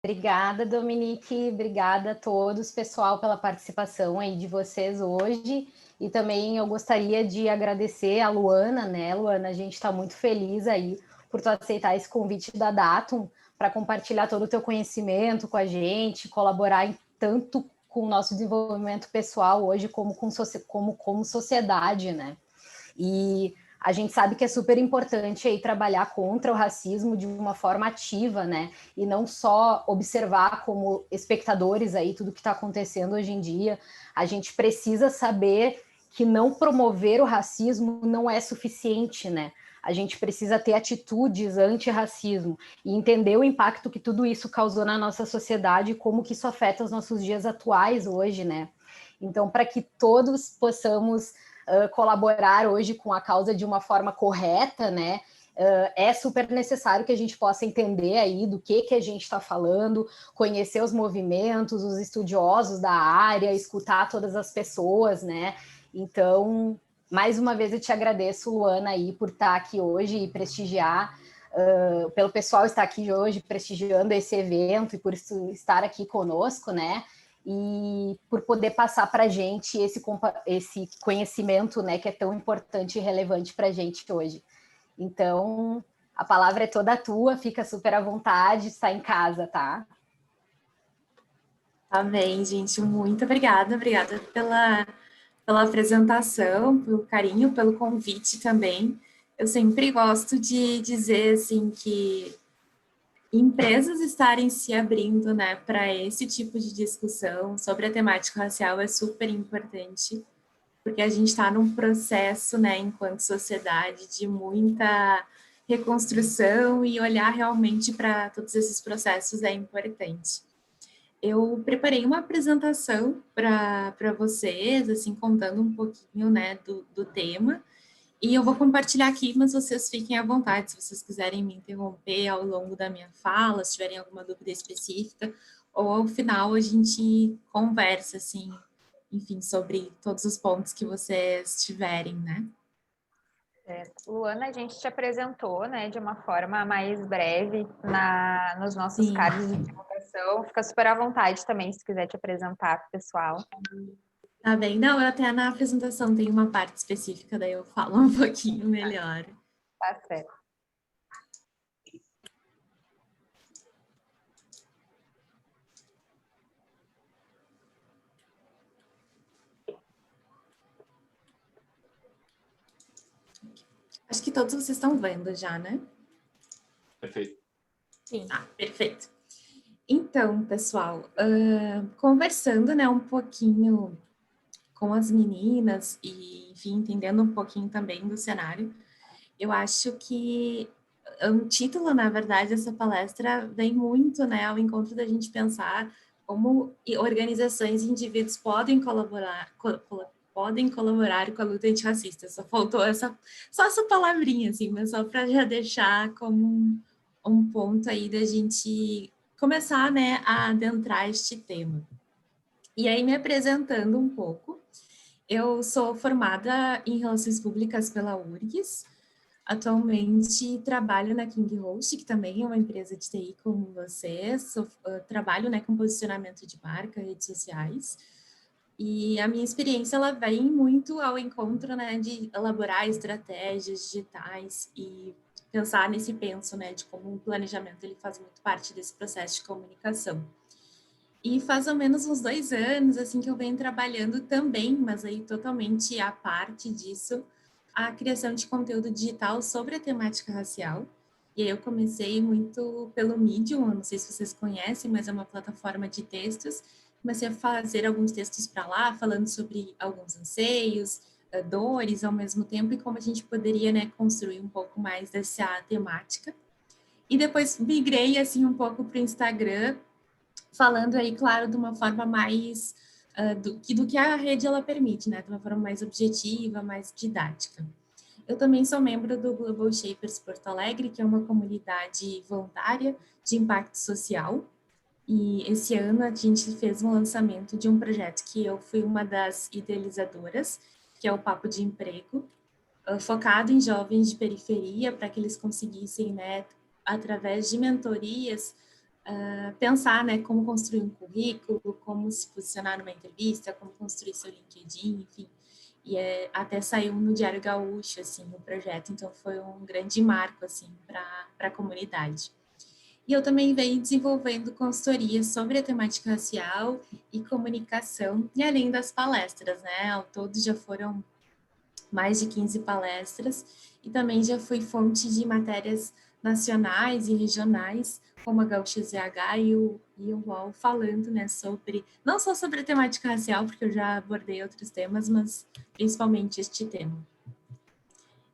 Obrigada, Dominique, obrigada a todos, pessoal, pela participação aí de vocês hoje. E também eu gostaria de agradecer a Luana, né, Luana? A gente está muito feliz aí por tu aceitar esse convite da Datum para compartilhar todo o teu conhecimento com a gente, colaborar tanto com o nosso desenvolvimento pessoal hoje como sociedade, né? E a gente sabe que é super importante aí trabalhar contra o racismo de uma forma ativa, né? E não só observar como espectadores aí tudo que está acontecendo hoje em dia. A gente precisa saber que não promover o racismo não é suficiente, né? A gente precisa ter atitudes anti-racismo e entender o impacto que tudo isso causou na nossa sociedade e como que isso afeta os nossos dias atuais hoje, né? Então, para que todos possamos colaborar hoje com a causa de uma forma correta, né? É super necessário que a gente possa entender aí do que a gente está falando, conhecer os movimentos, os estudiosos da área, escutar todas as pessoas, né? Então, mais uma vez eu te agradeço, Luana, aí, por estar aqui hoje e prestigiar, pelo pessoal estar aqui hoje prestigiando esse evento e por estar aqui conosco, né? E por poder passar para a gente esse conhecimento, né, que é tão importante e relevante para a gente hoje. Então, a palavra é toda tua, fica super à vontade, está em casa, tá? Amém, gente, muito obrigada pela apresentação, pelo carinho, pelo convite também. Eu sempre gosto de dizer, assim, que empresas estarem se abrindo, né, para esse tipo de discussão sobre a temática racial é super importante, porque a gente está num processo, né, enquanto sociedade, de muita reconstrução e olhar realmente para todos esses processos é importante. Eu preparei uma apresentação para vocês, assim, contando um pouquinho, né, do tema, e eu vou compartilhar aqui, mas vocês fiquem à vontade, se vocês quiserem me interromper ao longo da minha fala, se tiverem alguma dúvida específica, ou ao final a gente conversa, assim, enfim, sobre todos os pontos que vocês tiverem, né? Luana, a gente te apresentou, né, de uma forma mais breve nos nossos Sim. cards de divulgação. Fica super à vontade também, se quiser te apresentar para o pessoal. Tá bem. Não, eu até na apresentação tenho uma parte específica, daí eu falo um pouquinho melhor. Tá certo. Acho que todos vocês estão vendo já, né? Perfeito. Sim. Ah, perfeito. Então, pessoal, conversando, né, um pouquinho com as meninas e, enfim, entendendo um pouquinho também do cenário, eu acho que o título, na verdade, dessa palestra vem muito, né, ao encontro da gente pensar como organizações e indivíduos podem colaborar com a luta antirracista. Só faltou essa palavrinha, assim, mas só para já deixar como um ponto aí da gente começar, né, a adentrar este tema. E aí, me apresentando um pouco, eu sou formada em Relações Públicas pela URGS. Atualmente trabalho na King Host, que também é uma empresa de TI como vocês. Trabalho, né, com posicionamento de marca, redes sociais. E a minha experiência, ela vem muito ao encontro, né, de elaborar estratégias digitais e pensar nesse penso, né, de como o planejamento ele faz muito parte desse processo de comunicação. E faz ao menos uns 2 anos, assim, que eu venho trabalhando também, mas aí totalmente à parte disso, a criação de conteúdo digital sobre a temática racial. E aí eu comecei muito pelo Medium, eu não sei se vocês conhecem, mas é uma plataforma de textos. Comecei a fazer alguns textos para lá, falando sobre alguns anseios, dores ao mesmo tempo, e como a gente poderia, né, construir um pouco mais dessa temática. E depois migrei, assim, um pouco para o Instagram, falando aí, claro, de uma forma mais do que a rede ela permite, né? De uma forma mais objetiva, mais didática. Eu também sou membro do Global Shapers Porto Alegre, que é uma comunidade voluntária de impacto social. E esse ano a gente fez um lançamento de um projeto que eu fui uma das idealizadoras, que é o Papo de Emprego, focado em jovens de periferia, para que eles conseguissem, né, através de mentorias, pensar, né, como construir um currículo, como se posicionar numa entrevista, como construir seu LinkedIn, enfim. E até saiu no Diário Gaúcho, assim, o projeto, então foi um grande marco, assim, para a comunidade. E eu também venho desenvolvendo consultoria sobre a temática racial e comunicação, e além das palestras, né, ao todo já foram mais de 15 palestras, e também já fui fonte de matérias nacionais e regionais, como a Gaúcha ZH e o UOL, falando, né, sobre, não só sobre a temática racial, porque eu já abordei outros temas, mas principalmente este tema.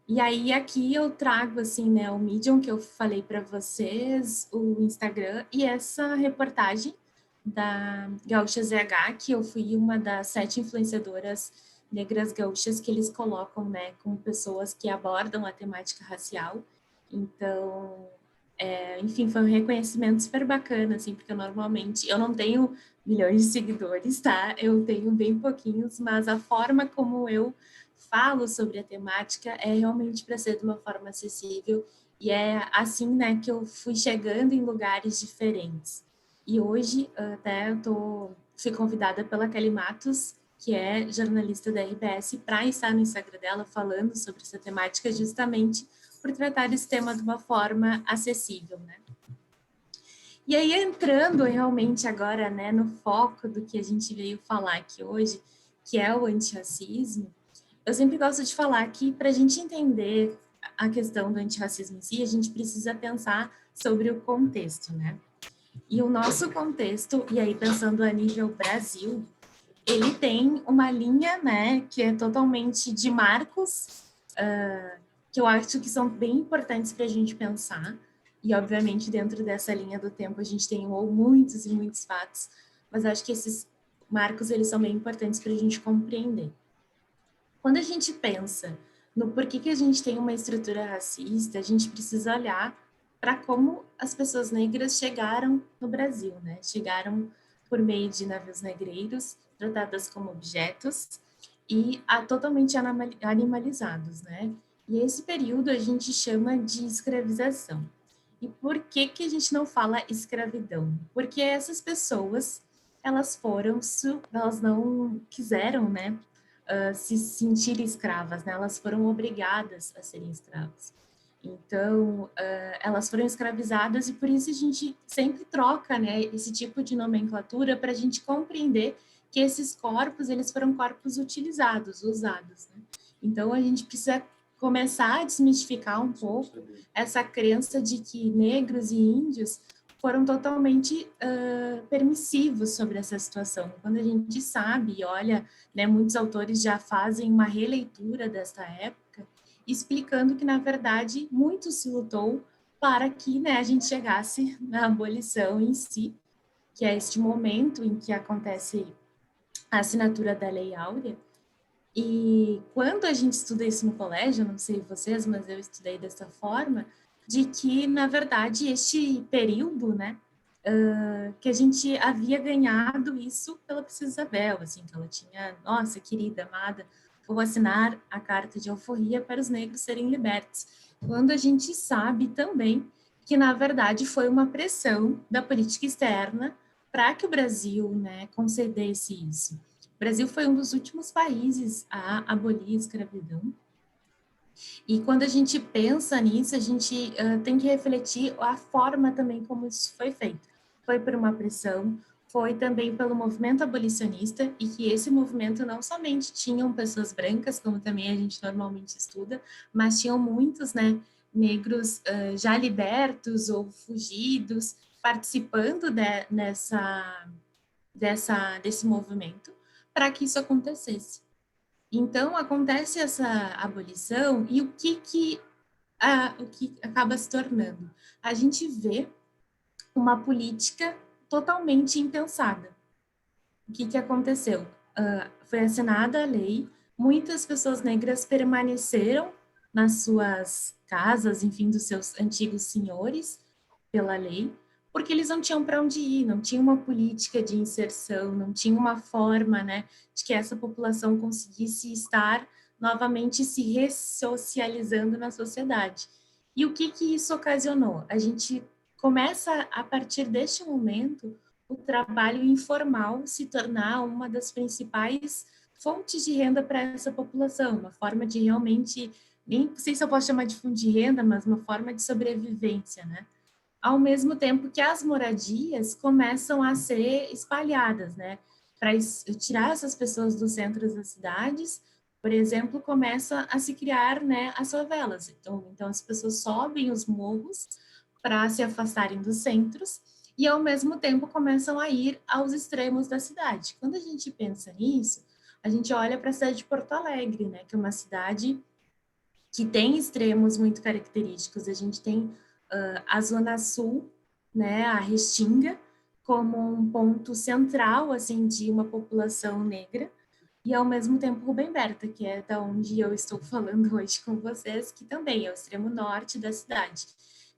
E aí aqui eu trago, assim, né, o Medium que eu falei para vocês, o Instagram, e essa reportagem da Gaúcha ZH, que eu fui uma das 7 influenciadoras negras gaúchas que eles colocam, né, como pessoas que abordam a temática racial. Então, enfim, foi um reconhecimento super bacana, assim, porque normalmente eu não tenho milhões de seguidores, tá? Eu tenho bem pouquinhos, mas a forma como eu falo sobre a temática é realmente para ser de uma forma acessível, e é assim, né, que eu fui chegando em lugares diferentes. E hoje até fui convidada pela Kelly Matos, que é jornalista da RBS, para estar no Instagram dela falando sobre essa temática, justamente por tratar esse tema de uma forma acessível, né? E aí, entrando realmente agora, né, no foco do que a gente veio falar aqui hoje, que é o antirracismo, eu sempre gosto de falar que para a gente entender a questão do antirracismo em si, a gente precisa pensar sobre o contexto, né? E o nosso contexto, e aí pensando a nível Brasil, ele tem uma linha, né, que é totalmente de marcos, que eu acho que são bem importantes para a gente pensar. E, obviamente, dentro dessa linha do tempo, a gente tem muitos e muitos fatos, mas acho que esses marcos, eles são bem importantes para a gente compreender. Quando a gente pensa no porquê que a gente tem uma estrutura racista, a gente precisa olhar para como as pessoas negras chegaram no Brasil, né? Chegaram por meio de navios negreiros, tratadas como objetos e totalmente animalizados, né? E esse período a gente chama de escravização. E por que que a gente não fala escravidão? Porque essas pessoas, elas não quiseram, né, se sentirem escravas, né? Elas foram obrigadas a serem escravas. Então, elas foram escravizadas e por isso a gente sempre troca, né, esse tipo de nomenclatura para a gente compreender que esses corpos, eles foram corpos utilizados, usados, né? Então, a gente precisa começar a desmistificar um pouco essa crença de que negros e índios foram totalmente permissivos sobre essa situação. Quando a gente sabe e olha, né, muitos autores já fazem uma releitura dessa época, explicando que, na verdade, muito se lutou para que, né, a gente chegasse na abolição em si, que é este momento em que acontece a assinatura da Lei Áurea. E quando a gente estuda isso no colégio, não sei vocês, mas eu estudei dessa forma, de que, na verdade, este período, né, que a gente havia ganhado isso pela Princesa Isabel, assim, que ela tinha, nossa, querida, amada, vou assinar a Carta de Alforria para os negros serem libertos. Quando a gente sabe também que, na verdade, foi uma pressão da política externa para que o Brasil, né, concedesse isso. O Brasil foi um dos últimos países a abolir a escravidão. E quando a gente pensa nisso, a gente tem que refletir a forma também como isso foi feito. Foi por uma pressão, foi também pelo movimento abolicionista, e que esse movimento não somente tinham pessoas brancas, como também a gente normalmente estuda, mas tinham muitos, né, negros já libertos ou fugidos, participando desse movimento, para que isso acontecesse. Então, acontece essa abolição e o que acaba se tornando? A gente vê uma política totalmente impensada. O que aconteceu? Foi assinada a lei, muitas pessoas negras permaneceram nas suas casas, enfim, dos seus antigos senhores, pela lei, porque eles não tinham para onde ir, não tinha uma política de inserção, não tinha uma forma, né, de que essa população conseguisse estar novamente se ressocializando na sociedade. E o que isso ocasionou? A gente começa, a partir deste momento, o trabalho informal se tornar uma das principais fontes de renda para essa população, uma forma de realmente, nem sei se eu posso chamar de fundo de renda, mas uma forma de sobrevivência, né? Ao mesmo tempo que as moradias começam a ser espalhadas, né? Para tirar essas pessoas dos centros das cidades, por exemplo, começa a se criar, né, as favelas. Então as pessoas sobem os morros para se afastarem dos centros e, ao mesmo tempo, começam a ir aos extremos da cidade. Quando a gente pensa nisso, a gente olha para a cidade de Porto Alegre, né, que é uma cidade que tem extremos muito característicos. A gente tem a Zona Sul, né, a Restinga, como um ponto central, assim, de uma população negra, e ao mesmo tempo Rubem Berta, que é da onde eu estou falando hoje com vocês, que também é o extremo norte da cidade.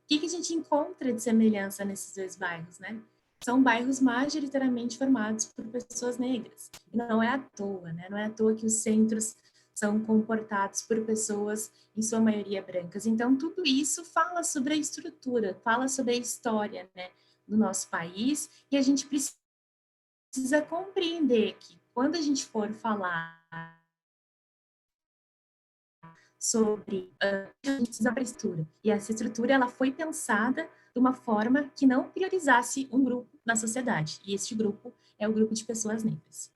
O que a gente encontra de semelhança nesses dois bairros, né? São bairros majoritariamente formados por pessoas negras. E não é à toa, né? Não é à toa que os centros são comportados por pessoas, em sua maioria, brancas. Então, tudo isso fala sobre a estrutura, fala sobre a história, né, do nosso país, e a gente precisa compreender que, quando a gente for falar sobre a gente precisa para a estrutura. E essa estrutura ela foi pensada de uma forma que não priorizasse um grupo na sociedade. E este grupo é o grupo de pessoas negras.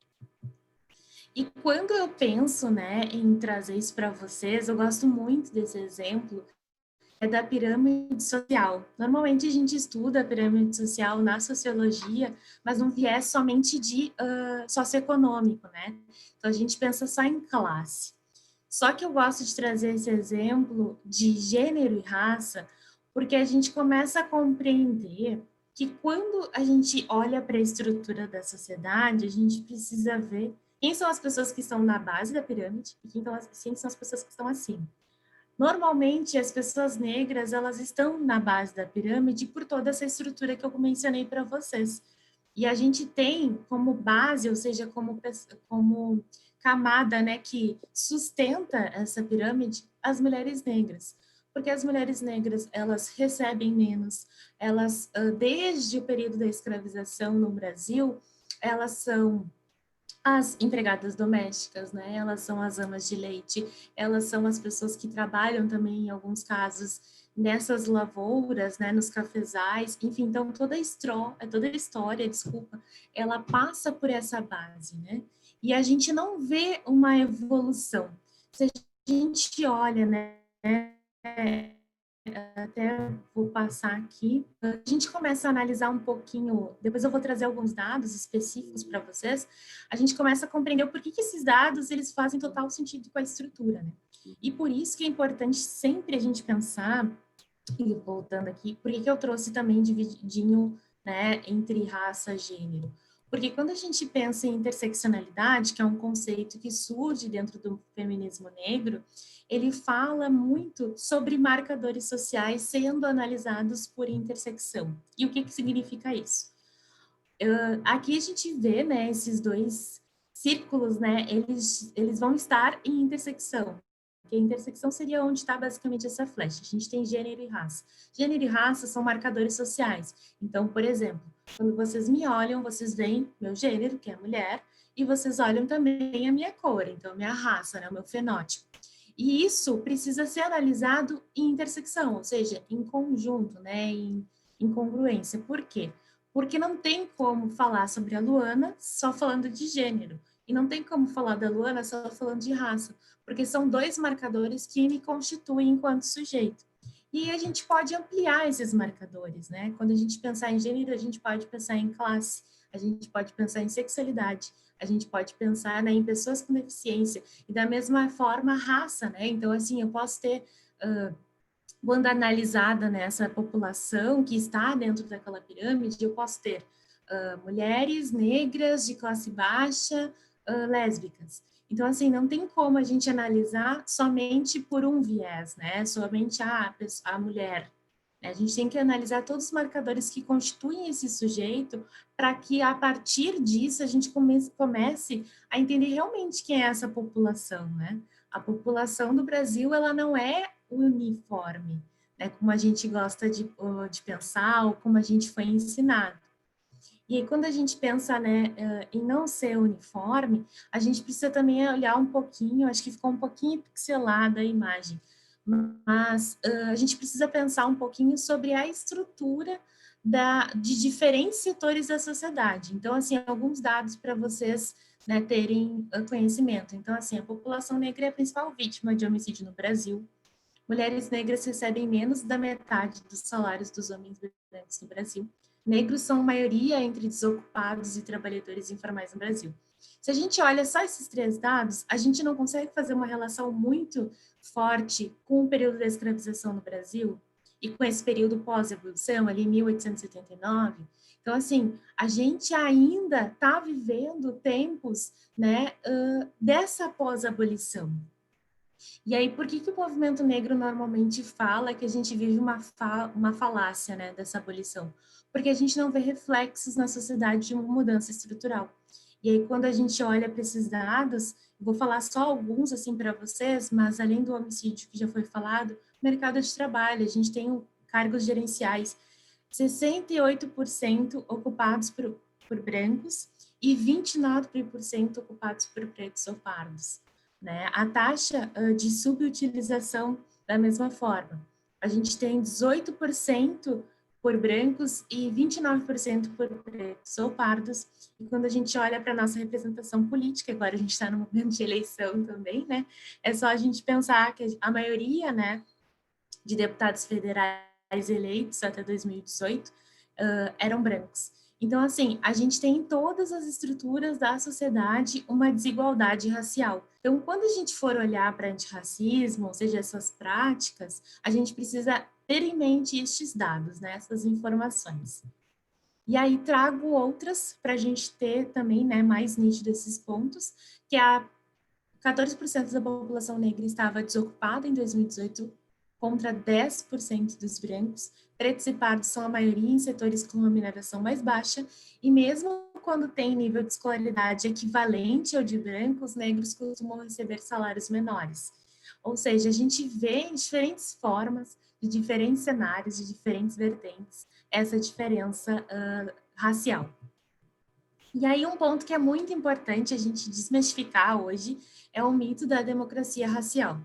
E quando eu penso, né, em trazer isso para vocês, eu gosto muito desse exemplo, é da pirâmide social. Normalmente a gente estuda a pirâmide social na sociologia, mas num viés somente de socioeconômico, né? Então a gente pensa só em classe. Só que eu gosto de trazer esse exemplo de gênero e raça, porque a gente começa a compreender que, quando a gente olha para a estrutura da sociedade, a gente precisa ver quem são as pessoas que estão na base da pirâmide e quem são as pessoas que estão acima. Normalmente, as pessoas negras, elas estão na base da pirâmide por toda essa estrutura que eu mencionei para vocês. E a gente tem como base, ou seja, como camada, né, que sustenta essa pirâmide, as mulheres negras. Porque as mulheres negras, elas recebem menos, elas, desde o período da escravização no Brasil, elas são as empregadas domésticas, né? Elas são as amas de leite, elas são as pessoas que trabalham também, em alguns casos, nessas lavouras, né? Nos cafezais, enfim, então toda a história, desculpa, ela passa por essa base, né? E a gente não vê uma evolução. Se a gente olha, né? Até vou passar aqui. A gente começa a analisar um pouquinho, depois eu vou trazer alguns dados específicos para vocês. A gente começa a compreender o porquê que esses dados eles fazem total sentido com a estrutura, né? E por isso que é importante sempre a gente pensar, e voltando aqui, por que eu trouxe também divididinho, né, entre raça e gênero? Porque quando a gente pensa em interseccionalidade, que é um conceito que surge dentro do feminismo negro, ele fala muito sobre marcadores sociais sendo analisados por intersecção. E o que significa isso? Aqui a gente vê, né, esses dois círculos, né, eles vão estar em intersecção. Porque a intersecção seria onde está basicamente essa flecha. A gente tem gênero e raça. Gênero e raça são marcadores sociais. Então, por exemplo, quando vocês me olham, vocês veem meu gênero, que é mulher, e vocês olham também a minha cor, então a minha raça, né, o meu fenótipo. E isso precisa ser analisado em intersecção, ou seja, em conjunto, né, em congruência. Por quê? Porque não tem como falar sobre a Luana só falando de gênero, e não tem como falar da Luana só falando de raça, porque são dois marcadores que me constituem enquanto sujeito. E a gente pode ampliar esses marcadores, né? Quando a gente pensar em gênero, a gente pode pensar em classe, a gente pode pensar em sexualidade, a gente pode pensar, né, em pessoas com deficiência, e da mesma forma, raça, né? Então, assim, eu posso ter, quando analisada nessa população que está dentro daquela pirâmide, eu posso ter mulheres negras de classe baixa, lésbicas. Então, assim, não tem como a gente analisar somente por um viés, né? Somente a mulher. A gente tem que analisar todos os marcadores que constituem esse sujeito para que, a partir disso, a gente comece a entender realmente quem é essa população, né? A população do Brasil, ela não é uniforme. né, como a gente gosta de pensar ou como a gente foi ensinado. E aí, quando a gente pensa, né, em não ser uniforme, a gente precisa também olhar um pouquinho, acho que ficou um pouquinho pixelada a imagem, mas a gente precisa pensar um pouquinho sobre a estrutura de diferentes setores da sociedade. Então, assim, alguns dados para vocês, né, terem conhecimento. Então, assim, a população negra é a principal vítima de homicídio no Brasil. Mulheres negras recebem menos da metade dos salários dos homens brancos no Brasil. Negros são maioria entre desocupados e trabalhadores informais no Brasil. Se a gente olha só esses 3 dados, a gente não consegue fazer uma relação muito forte com o período da escravização no Brasil e com esse período pós-abolição, ali em 1879. Então, assim, a gente ainda está vivendo tempos, né, dessa pós-abolição. E aí, por que o movimento negro normalmente fala que a gente vive uma falácia, né, dessa abolição? Porque a gente não vê reflexos na sociedade de uma mudança estrutural. E aí, quando a gente olha para esses dados, vou falar só alguns assim para vocês, mas além do homicídio que já foi falado, mercado de trabalho, a gente tem cargos gerenciais, 68% ocupados por brancos e 29% ocupados por pretos ou pardos, né? A taxa de subutilização da mesma forma. A gente tem 18% por brancos e 29% por pretos ou pardos. E quando a gente olha para a nossa representação política, agora a gente está no momento de eleição também, né? É só a gente pensar que a maioria, né, de deputados federais eleitos até 2018 eram brancos. Então, assim, a gente tem em todas as estruturas da sociedade uma desigualdade racial. Então, quando a gente for olhar para antirracismo, ou seja, essas práticas, a gente precisa ter em mente estes dados, né, essas informações. E aí trago outras para a gente ter também, né, mais nítido esses pontos, que a 14% da população negra estava desocupada em 2018, contra 10% dos brancos. Pretos e pardos são a maioria em setores com remuneração mais baixa, e mesmo quando tem nível de escolaridade equivalente ao de brancos, negros costumam receber salários menores. Ou seja, a gente vê em diferentes formas, de diferentes cenários, de diferentes vertentes, essa diferença racial. E aí um ponto que é muito importante a gente desmistificar hoje é o mito da democracia racial.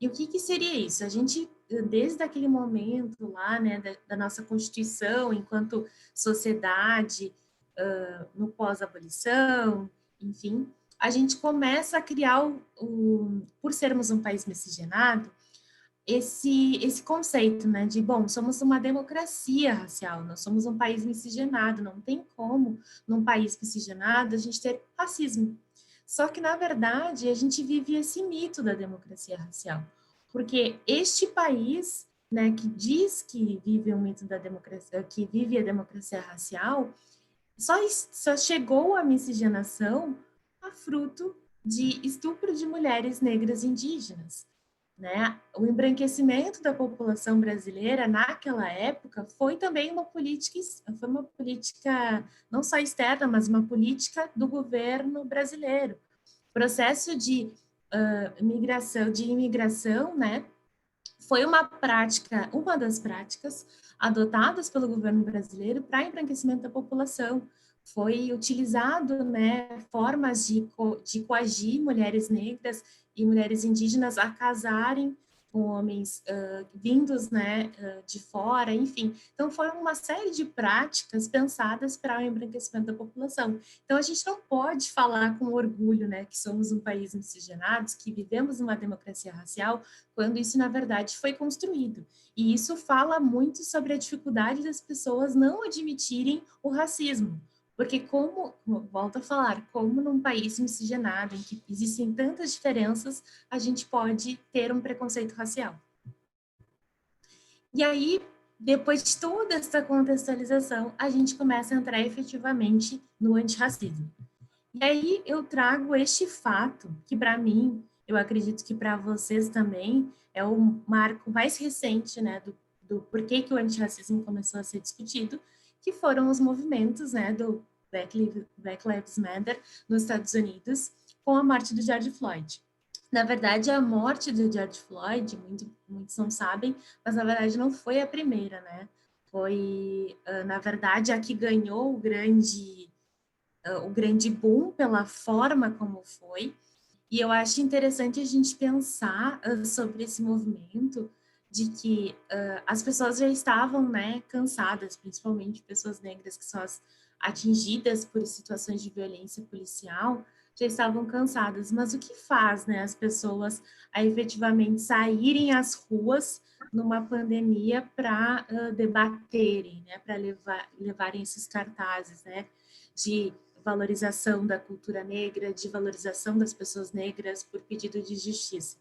E o que seria isso? A gente, desde aquele momento lá, né, da nossa Constituição, enquanto sociedade, no pós-abolição, enfim, a gente começa a criar, por sermos um país miscigenado, esse conceito, né, de, bom, somos uma democracia racial, nós somos um país miscigenado, não tem como, num país miscigenado, a gente ter racismo. Só que, na verdade, a gente vive esse mito da democracia racial, porque este país, né, que diz que vive um mito da democracia, que vive a democracia racial, só chegou à miscigenação a fruto de estupro de mulheres negras indígenas, né? O embranquecimento da população brasileira naquela época foi também uma política não só externa, mas uma política do governo brasileiro. O processo de imigração, né, foi uma das práticas adotadas pelo governo brasileiro para embranquecimento da população. Foi utilizado, né, formas de coagir mulheres negras e mulheres indígenas a casarem com homens vindos, né, de fora, enfim. Então, foram uma série de práticas pensadas para o embranquecimento da população. Então, a gente não pode falar com orgulho, né, que somos um país miscigenado, que vivemos uma democracia racial, quando isso, na verdade, foi construído. E isso fala muito sobre a dificuldade das pessoas não admitirem o racismo. Porque volto a falar, como num país miscigenado, em que existem tantas diferenças, a gente pode ter um preconceito racial. E aí, depois de toda essa contextualização, a gente começa a entrar efetivamente no antirracismo. E aí eu trago este fato, que para mim, eu acredito que para vocês também, é o marco mais recente, né, do porquê que o antirracismo começou a ser discutido, que foram os movimentos, né, do Black Lives Matter nos Estados Unidos, com a morte do George Floyd. Na verdade, a morte do George Floyd, muitos não sabem, mas na verdade não foi a primeira, né? Foi, na verdade, a que ganhou o grande boom pela forma como foi. E eu acho interessante a gente pensar sobre esse movimento de que as pessoas já estavam, né, cansadas, principalmente pessoas negras que são as atingidas por situações de violência policial, já estavam cansadas. Mas o que faz, né, as pessoas a efetivamente saírem às ruas numa pandemia para debaterem, né, para levarem esses cartazes, né, de valorização da cultura negra, de valorização das pessoas negras por pedido de justiça.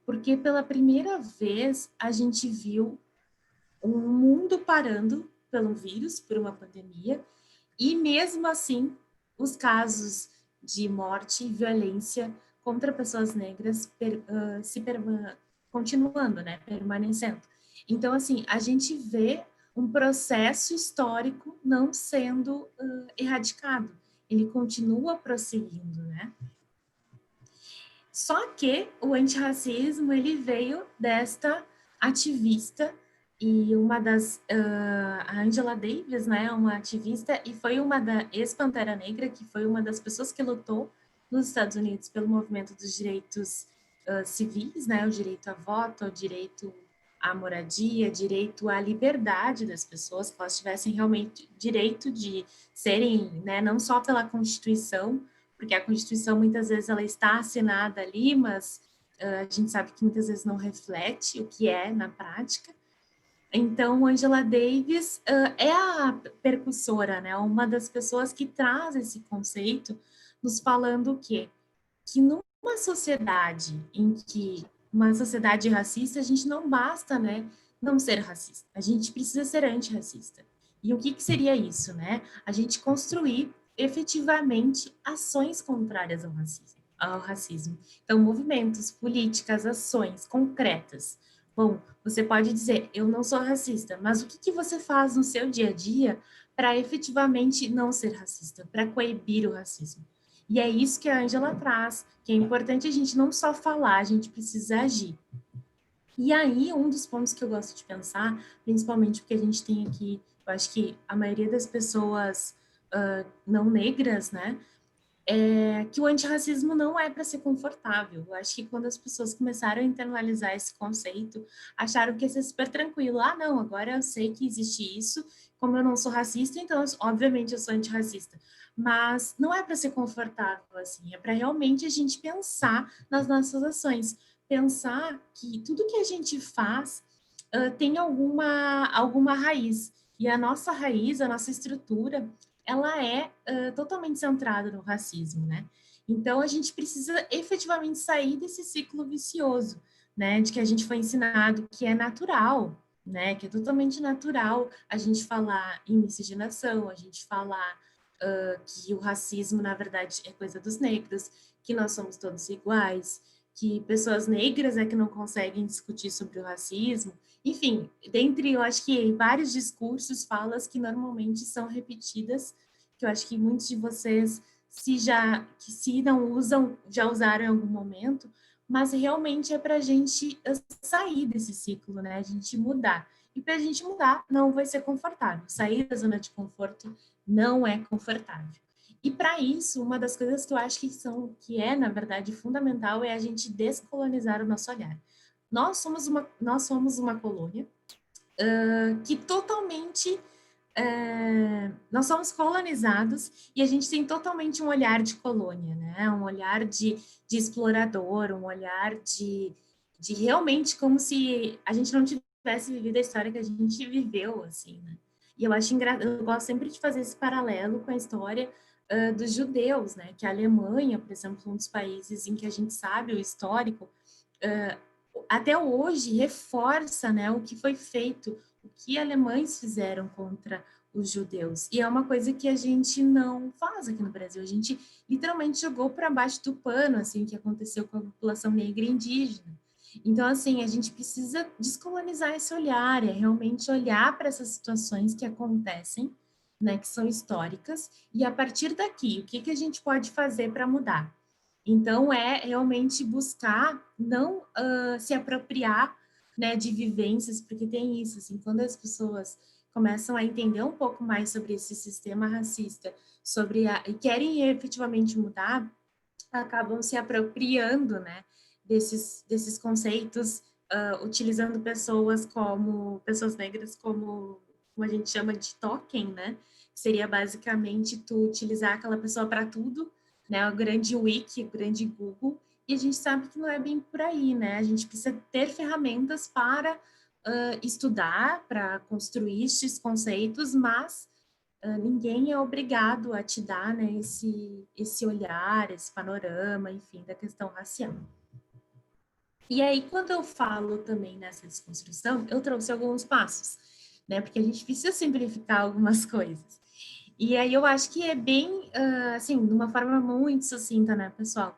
Porque pela primeira vez a gente viu um mundo parando pelo vírus, por uma pandemia, e mesmo assim os casos de morte e violência contra pessoas negras continuando, né, permanecendo. Então, assim, a gente vê um processo histórico não sendo erradicado, ele continua prosseguindo, né? Só que o antirracismo, ele veio desta ativista e uma das, a Angela Davis, né, uma ativista e foi uma da ex-Pantera Negra, que foi uma das pessoas que lutou nos Estados Unidos pelo movimento dos direitos civis, né, o direito a voto, o direito à moradia, direito à liberdade das pessoas, que elas tivessem realmente direito de serem, né, não só pela Constituição, porque a Constituição muitas vezes ela está assinada ali, mas a gente sabe que muitas vezes não reflete o que é na prática. Então, Angela Davis é a percussora, né? Uma das pessoas que traz esse conceito, nos falando o quê? Que numa sociedade em que uma sociedade racista, a gente não basta, né, não ser racista. A gente precisa ser antirracista. E o que seria isso, né? A gente construir efetivamente ações contrárias ao racismo. Então, movimentos, políticas, ações concretas. Bom, você pode dizer, eu não sou racista, mas o que você faz no seu dia a dia para efetivamente não ser racista, para coibir o racismo? E é isso que a Angela traz, que é importante a gente não só falar, a gente precisa agir. E aí, um dos pontos que eu gosto de pensar, principalmente porque a gente tem aqui, eu acho que a maioria das pessoas não negras, né, é que o antirracismo não é para ser confortável. Eu acho que quando as pessoas começaram a internalizar esse conceito, acharam que ia ser super tranquilo. Ah, não, agora eu sei que existe isso, como eu não sou racista, então, obviamente, eu sou antirracista. Mas não é para ser confortável, assim, é para realmente a gente pensar nas nossas ações. Pensar que tudo que a gente faz tem alguma raiz. E a nossa raiz, a nossa estrutura, ela é totalmente centrada no racismo, né? Então, a gente precisa efetivamente sair desse ciclo vicioso, né? De que a gente foi ensinado que é natural, né? Que é totalmente natural a gente falar em miscigenação, a gente falar que o racismo, na verdade, é coisa dos negros, que nós somos todos iguais, que pessoas negras é que não conseguem discutir sobre o racismo. Enfim, dentre, eu acho que vários discursos, falas que normalmente são repetidas, que eu acho que muitos de vocês, se não usam, já usaram em algum momento, mas realmente é para a gente sair desse ciclo, né? A gente mudar. E para a gente mudar, não vai ser confortável. Sair da zona de conforto não é confortável. E para isso, uma das coisas que eu acho que é, na verdade, fundamental é a gente descolonizar o nosso olhar. Nós somos uma colônia que totalmente nós somos colonizados e a gente tem totalmente um olhar de colônia, né? Um olhar de explorador, um olhar de realmente como se a gente não tivesse vivido a história que a gente viveu, assim, né? E eu gosto sempre de fazer esse paralelo com a história dos judeus, né? Que a Alemanha, por exemplo, um dos países em que a gente sabe o histórico, até hoje reforça, né, o que foi feito, o que alemães fizeram contra os judeus. E é uma coisa que a gente não faz aqui no Brasil. A gente literalmente jogou para baixo do pano, assim, o que aconteceu com a população negra e indígena. Então, assim, a gente precisa descolonizar esse olhar, é realmente olhar para essas situações que acontecem, né, que são históricas, e a partir daqui, o que a gente pode fazer para mudar? Então, é realmente buscar não se apropriar, né, de vivências, porque tem isso, assim, quando as pessoas começam a entender um pouco mais sobre esse sistema racista, e querem efetivamente mudar, acabam se apropriando, né, desses conceitos, utilizando pessoas negras como a gente chama de token, né, seria basicamente tu utilizar aquela pessoa para tudo, né, o grande Wiki, o grande Google, e a gente sabe que não é bem por aí, né, a gente precisa ter ferramentas para estudar, para construir esses conceitos, mas ninguém é obrigado a te dar, né, esse olhar, esse panorama, enfim, da questão racial. E aí, quando eu falo também nessa desconstrução, eu trouxe alguns passos, né, porque a gente precisa simplificar algumas coisas. E aí eu acho que é bem, assim, de uma forma muito sucinta, né, pessoal?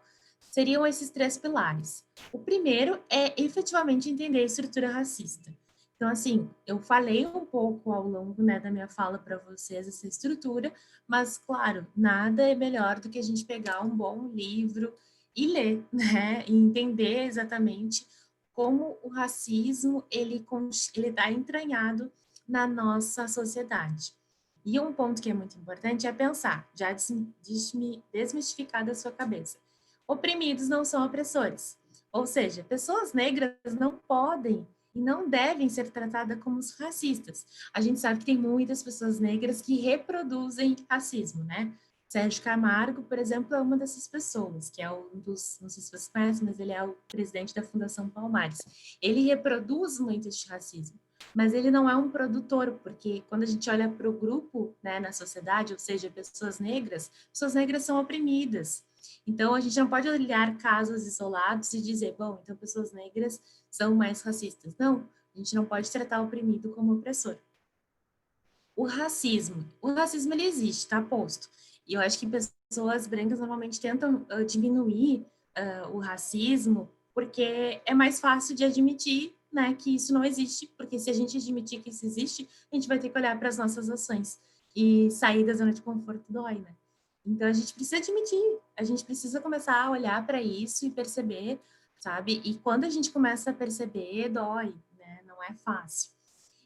Seriam esses 3 pilares. O primeiro é efetivamente entender a estrutura racista. Então, assim, eu falei um pouco ao longo, né, da minha fala para vocês essa estrutura, mas, claro, nada é melhor do que a gente pegar um bom livro e ler, né, e entender exatamente como o racismo ele está entranhado na nossa sociedade. E um ponto que é muito importante é pensar, já desmistificar da sua cabeça. Oprimidos não são opressores. Ou seja, pessoas negras não podem e não devem ser tratadas como racistas. A gente sabe que tem muitas pessoas negras que reproduzem racismo, né? Sérgio Camargo, por exemplo, é uma dessas pessoas, que é um dos, não sei se você conhece, mas ele é o presidente da Fundação Palmares. Ele reproduz muito este racismo, mas ele não é um produtor, porque quando a gente olha para o grupo, né, na sociedade, ou seja, pessoas negras são oprimidas. Então, a gente não pode olhar casos isolados e dizer, bom, então pessoas negras são mais racistas. Não, a gente não pode tratar o oprimido como opressor. O racismo ele existe, está posto. E eu acho que pessoas brancas normalmente tentam diminuir o racismo porque é mais fácil de admitir, né, que isso não existe, porque se a gente admitir que isso existe, a gente vai ter que olhar para as nossas ações e sair da zona de conforto dói, né? Então a gente precisa admitir, a gente precisa começar a olhar para isso e perceber, sabe? E quando a gente começa a perceber, dói, né? Não é fácil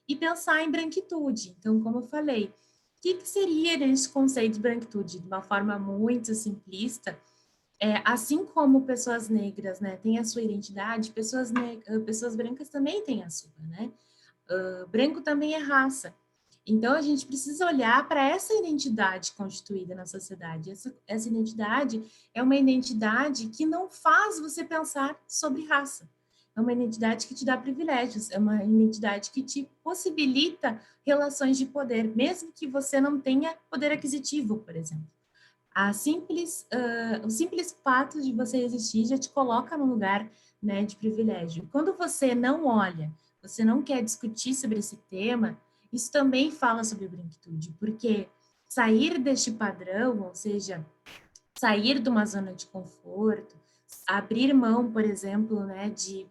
e pensar em branquitude. Então, como eu falei, o que seria esse conceito de branquitude? De uma forma muito simplista, assim como pessoas negras, né, têm a sua identidade, pessoas brancas também têm a sua, né? Branco também é raça. Então, a gente precisa olhar para essa identidade constituída na sociedade. Essa identidade é uma identidade que não faz você pensar sobre raça. É uma identidade que te dá privilégios, é uma identidade que te possibilita relações de poder, mesmo que você não tenha poder aquisitivo, por exemplo. O simples fato de você existir já te coloca num lugar, né, de privilégio. Quando você não olha, você não quer discutir sobre esse tema, isso também fala sobre branquitude, porque sair deste padrão, ou seja, sair de uma zona de conforto, abrir mão, por exemplo, né, de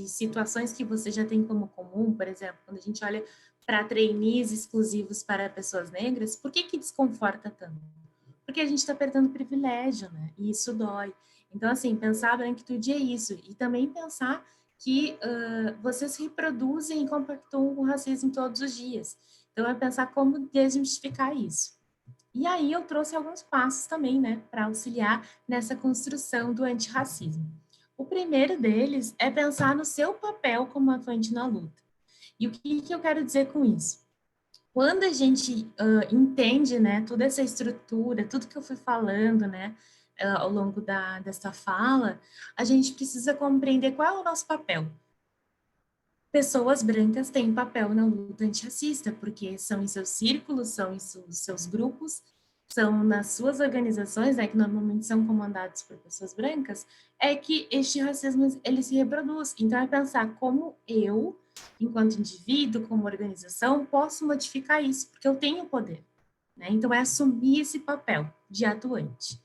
situações que você já tem como comum, por exemplo, quando a gente olha para trainees exclusivos para pessoas negras, por que desconforta tanto? Porque a gente está perdendo privilégio, né? E isso dói. Então, assim, pensar a branquitude é isso. E também pensar que vocês reproduzem e compactuam com o racismo todos os dias. Então, é pensar como desmistificar isso. E aí eu trouxe alguns passos também, né, para auxiliar nessa construção do antirracismo. O primeiro deles é pensar no seu papel como atuante na luta. E o que eu quero dizer com isso? Quando a gente entende, né, toda essa estrutura, tudo que eu fui falando, né, ao longo dessa fala, a gente precisa compreender qual é o nosso papel. Pessoas brancas têm papel na luta antirracista, porque são em seus círculos, são em seus grupos, são nas suas organizações, né, que normalmente são comandados por pessoas brancas, é que este racismo ele se reproduz. Então, é pensar como eu, enquanto indivíduo, como organização, posso modificar isso, porque eu tenho poder. Né? Então, é assumir esse papel de atuante.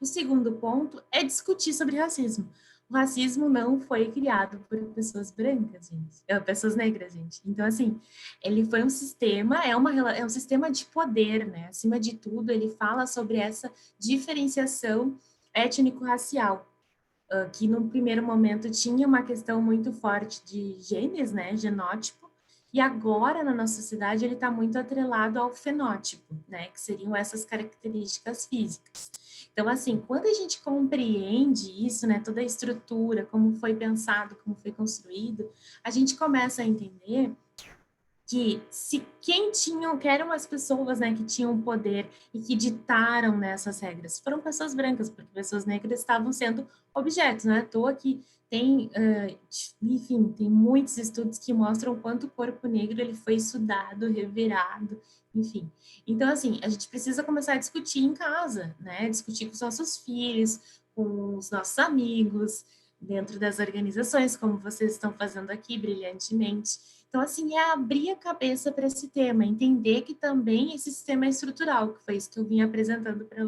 O segundo ponto é discutir sobre racismo. O racismo não foi criado por pessoas brancas, gente. Pessoas negras, gente. Então, assim, ele foi um sistema, é um sistema de poder, né? Acima de tudo, ele fala sobre essa diferenciação étnico-racial, que no primeiro momento tinha uma questão muito forte de genes, né, genótipo, e agora na nossa sociedade ele está muito atrelado ao fenótipo, né, que seriam essas características físicas. Então, assim, quando a gente compreende isso, né, toda a estrutura, como foi pensado, como foi construído, a gente começa a entender que que eram as pessoas, né, que tinham poder e que ditaram nessas regras, foram pessoas brancas, porque pessoas negras estavam sendo objetos, não é à toa que tem, enfim, tem muitos estudos que mostram o quanto o corpo negro ele foi estudado, revirado, enfim. Então, assim, a gente precisa começar a discutir em casa, né, discutir com os nossos filhos, com os nossos amigos, dentro das organizações, como vocês estão fazendo aqui brilhantemente. Então, assim, é abrir a cabeça para esse tema, entender que também esse sistema é estrutural, que foi isso que eu vim apresentando para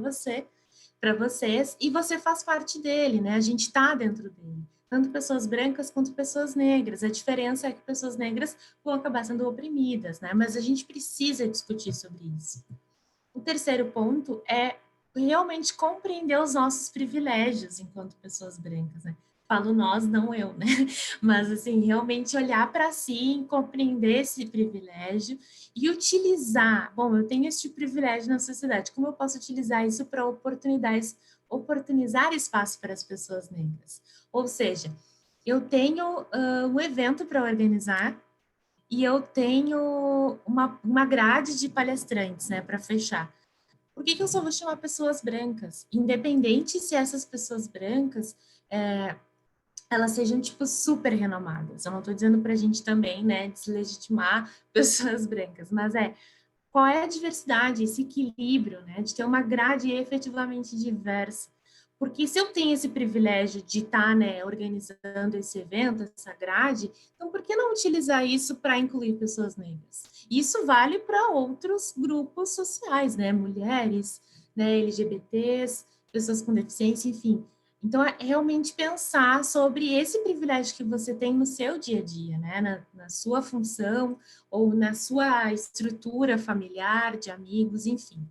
vocês, e você faz parte dele, né? A gente está dentro dele. Tanto pessoas brancas quanto pessoas negras. A diferença é que pessoas negras vão acabar sendo oprimidas, né? Mas a gente precisa discutir sobre isso. O terceiro ponto é realmente compreender os nossos privilégios enquanto pessoas brancas, né? Falo nós, não eu, né? Mas, assim, realmente olhar para si, compreender esse privilégio e utilizar. Bom, eu tenho este privilégio na sociedade, como eu posso utilizar isso para oportunizar espaço para as pessoas negras? Ou seja, eu tenho um evento para organizar e eu tenho uma grade de palestrantes, né, para fechar. Por que eu só vou chamar pessoas brancas? Independente se essas pessoas brancas elas sejam, tipo, super renomadas. Eu não estou dizendo para a gente também, né, deslegitimar pessoas brancas, mas qual é a diversidade, esse equilíbrio, né, de ter uma grade efetivamente diversa. Porque se eu tenho esse privilégio de estar, né, organizando esse evento, essa grade, então por que não utilizar isso para incluir pessoas negras? Isso vale para outros grupos sociais, né, mulheres, né, LGBTs, pessoas com deficiência, enfim. Então, é realmente pensar sobre esse privilégio que você tem no seu dia a dia, né, na sua função ou na sua estrutura familiar, de amigos, enfim.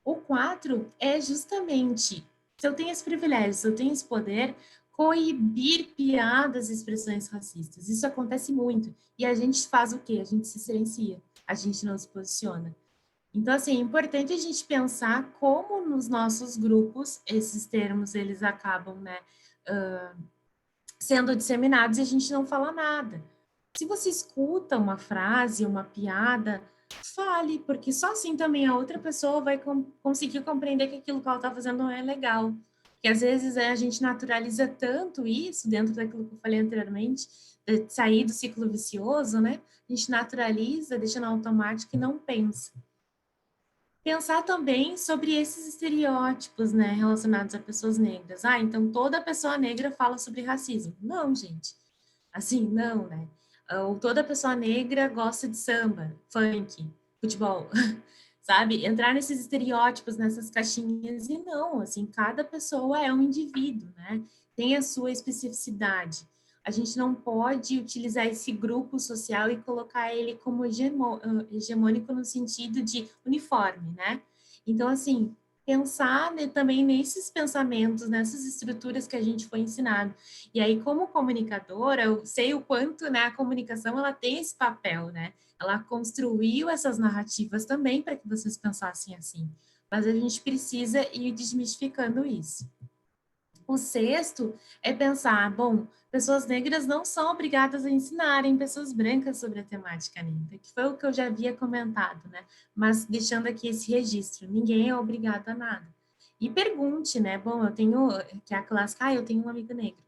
O 4 é justamente, se eu tenho esse privilégio, se eu tenho esse poder, coibir piadas e expressões racistas. Isso acontece muito. E a gente faz o quê? A gente se silencia, a gente não se posiciona. Então, assim, é importante a gente pensar como nos nossos grupos esses termos, eles acabam, né, sendo disseminados e a gente não fala nada. Se você escuta uma frase, uma piada, fale, porque só assim também a outra pessoa vai conseguir compreender que aquilo que ela está fazendo não é legal. Porque às vezes a gente naturaliza tanto isso, dentro daquilo que eu falei anteriormente, de sair do ciclo vicioso, né? A gente naturaliza, deixa no automático e não pensa. Pensar também sobre esses estereótipos, né, relacionados a pessoas negras. Ah, então toda pessoa negra fala sobre racismo. Não, gente. Assim, não, né? Ou toda pessoa negra gosta de samba, funk, futebol, sabe? Entrar nesses estereótipos, nessas caixinhas, e não, assim, cada pessoa é um indivíduo, né? Tem a sua especificidade. A gente não pode utilizar esse grupo social e colocar ele como hegemônico no sentido de uniforme, né? Então, assim, pensar, né, também nesses pensamentos, nessas estruturas que a gente foi ensinado. E aí, como comunicadora, eu sei o quanto, né, a comunicação ela tem esse papel, né? Ela construiu essas narrativas também para que vocês pensassem assim. Mas a gente precisa ir desmistificando isso. O sexto é pensar, bom, pessoas negras não são obrigadas a ensinarem pessoas brancas sobre a temática negra, que foi o que eu já havia comentado, né? Mas deixando aqui esse registro, ninguém é obrigado a nada. E pergunte, né? Bom, eu tenho, que é a clássica, eu tenho um amigo negro.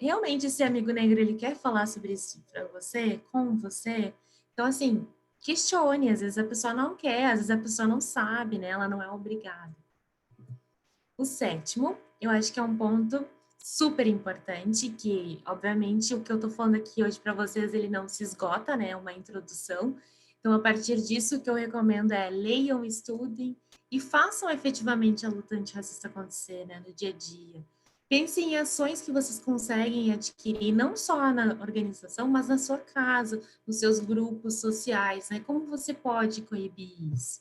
Realmente esse amigo negro, ele quer falar sobre isso para você, com você? Então, assim, questione, às vezes a pessoa não quer, às vezes a pessoa não sabe, né? Ela não é obrigada. O sétimo, eu acho que é um ponto super importante, que, obviamente, o que eu estou falando aqui hoje para vocês, ele não se esgota, né? É uma introdução. Então, a partir disso, o que eu recomendo é leiam, estudem e façam efetivamente a luta antirracista acontecer, né? No dia a dia. Pensem em ações que vocês conseguem adquirir, não só na organização, mas na sua casa, nos seus grupos sociais, né? Como você pode coibir isso?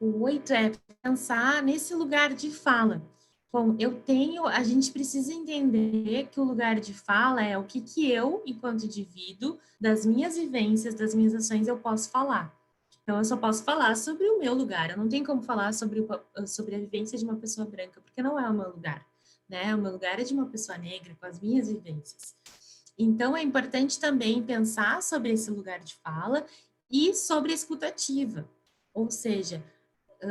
O 8 é pensar nesse lugar de fala. Bom, a gente precisa entender que o lugar de fala é o que eu, enquanto indivíduo, das minhas vivências, das minhas ações, eu posso falar. Então, eu só posso falar sobre o meu lugar. Eu não tenho como falar sobre a vivência de uma pessoa branca, porque não é o meu lugar, né? O meu lugar é de uma pessoa negra, com as minhas vivências. Então, é importante também pensar sobre esse lugar de fala e sobre a escutativa. Ou seja,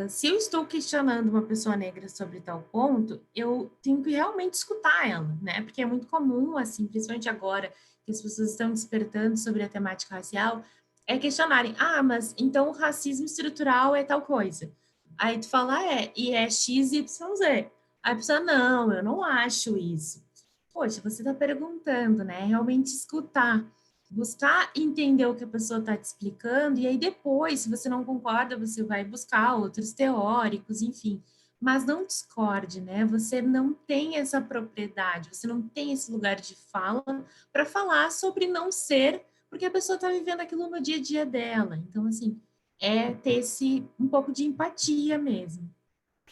se eu estou questionando uma pessoa negra sobre tal ponto, eu tenho que realmente escutar ela, né? Porque é muito comum, assim, principalmente agora que as pessoas estão despertando sobre a temática racial, é questionarem, mas então o racismo estrutural é tal coisa. Aí tu fala, e é X, Y, Z. Aí a pessoa, não, eu não acho isso. Poxa, você está perguntando, né? Realmente escutar, buscar entender o que a pessoa está te explicando, e aí depois, se você não concorda, você vai buscar outros teóricos, enfim. Mas não discorde, né? Você não tem essa propriedade, você não tem esse lugar de fala para falar sobre não ser, porque a pessoa está vivendo aquilo no dia a dia dela. Então, assim, é ter um pouco de empatia mesmo.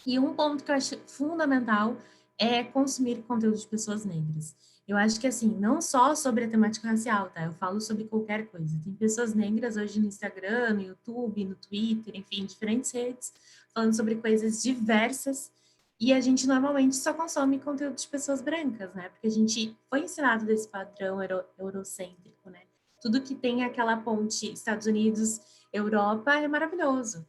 E um ponto que eu acho fundamental é consumir conteúdo de pessoas negras. Eu acho que, assim, não só sobre a temática racial, tá? Eu falo sobre qualquer coisa. Tem pessoas negras hoje no Instagram, no YouTube, no Twitter, enfim, diferentes redes, falando sobre coisas diversas. E a gente normalmente só consome conteúdo de pessoas brancas, né? Porque a gente foi ensinado desse padrão eurocêntrico, né? Tudo que tem aquela ponte Estados Unidos, Europa é maravilhoso.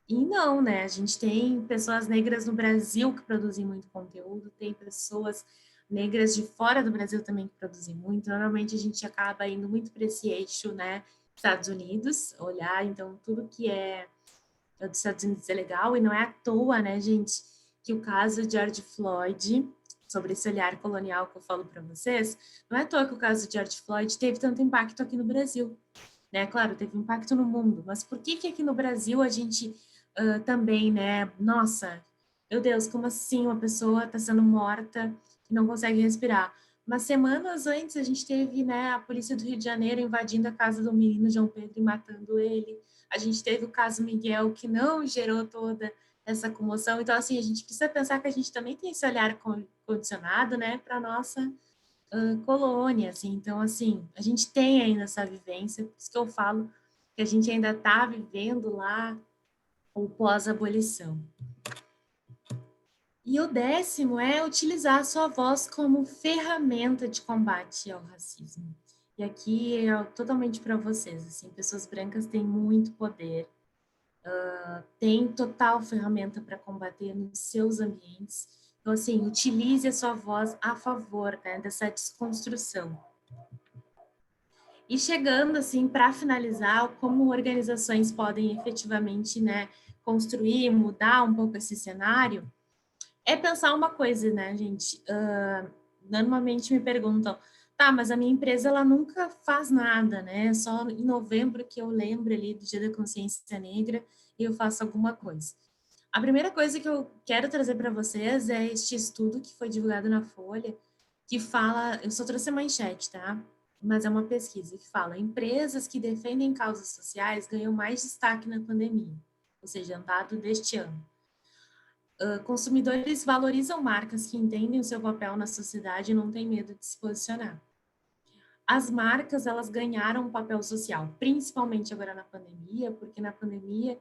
E não, né? A gente tem pessoas negras no Brasil que produzem muito conteúdo, tem pessoas negras de fora do Brasil também que produzem muito. Normalmente a gente acaba indo muito para esse eixo, né? Estados Unidos, olhar, então tudo que é dos Estados Unidos é legal, e não é à toa, né, gente, que o caso de George Floyd, sobre esse olhar colonial que eu falo para vocês, não é à toa que o caso de George Floyd teve tanto impacto aqui no Brasil, né? Claro, teve impacto no mundo, mas por que aqui no Brasil a gente também, né? Nossa, meu Deus, como assim uma pessoa está sendo morta e não consegue respirar? Mas semanas antes a gente teve, né, a polícia do Rio de Janeiro invadindo a casa do menino João Pedro e matando ele. A gente teve o caso Miguel, que não gerou toda essa comoção. Então, assim, a gente precisa pensar que a gente também tem esse olhar condicionado, né, para nossa colônia, assim. Então, assim, a gente tem ainda essa vivência, por isso que eu falo que a gente ainda está vivendo lá o pós-abolição. E o 10º é utilizar a sua voz como ferramenta de combate ao racismo. E aqui é totalmente para vocês, assim, pessoas brancas têm muito poder, têm total ferramenta para combater nos seus ambientes. Então, assim, utilize a sua voz a favor, né, dessa desconstrução. E chegando, assim, para finalizar, como organizações podem efetivamente, né, construir, mudar um pouco esse cenário, é pensar uma coisa, né, gente? Normalmente me perguntam, tá, mas a minha empresa, ela nunca faz nada, né? Só em novembro que eu lembro ali do Dia da Consciência Negra e eu faço alguma coisa. A primeira coisa que eu quero trazer para vocês é este estudo que foi divulgado na Folha, que fala, eu só trouxe a manchete, tá? Mas é uma pesquisa que fala, empresas que defendem causas sociais ganham mais destaque na pandemia, ou seja, um dado deste ano. Consumidores valorizam marcas que entendem o seu papel na sociedade e não têm medo de se posicionar. As marcas, elas ganharam um papel social, principalmente agora na pandemia, porque na pandemia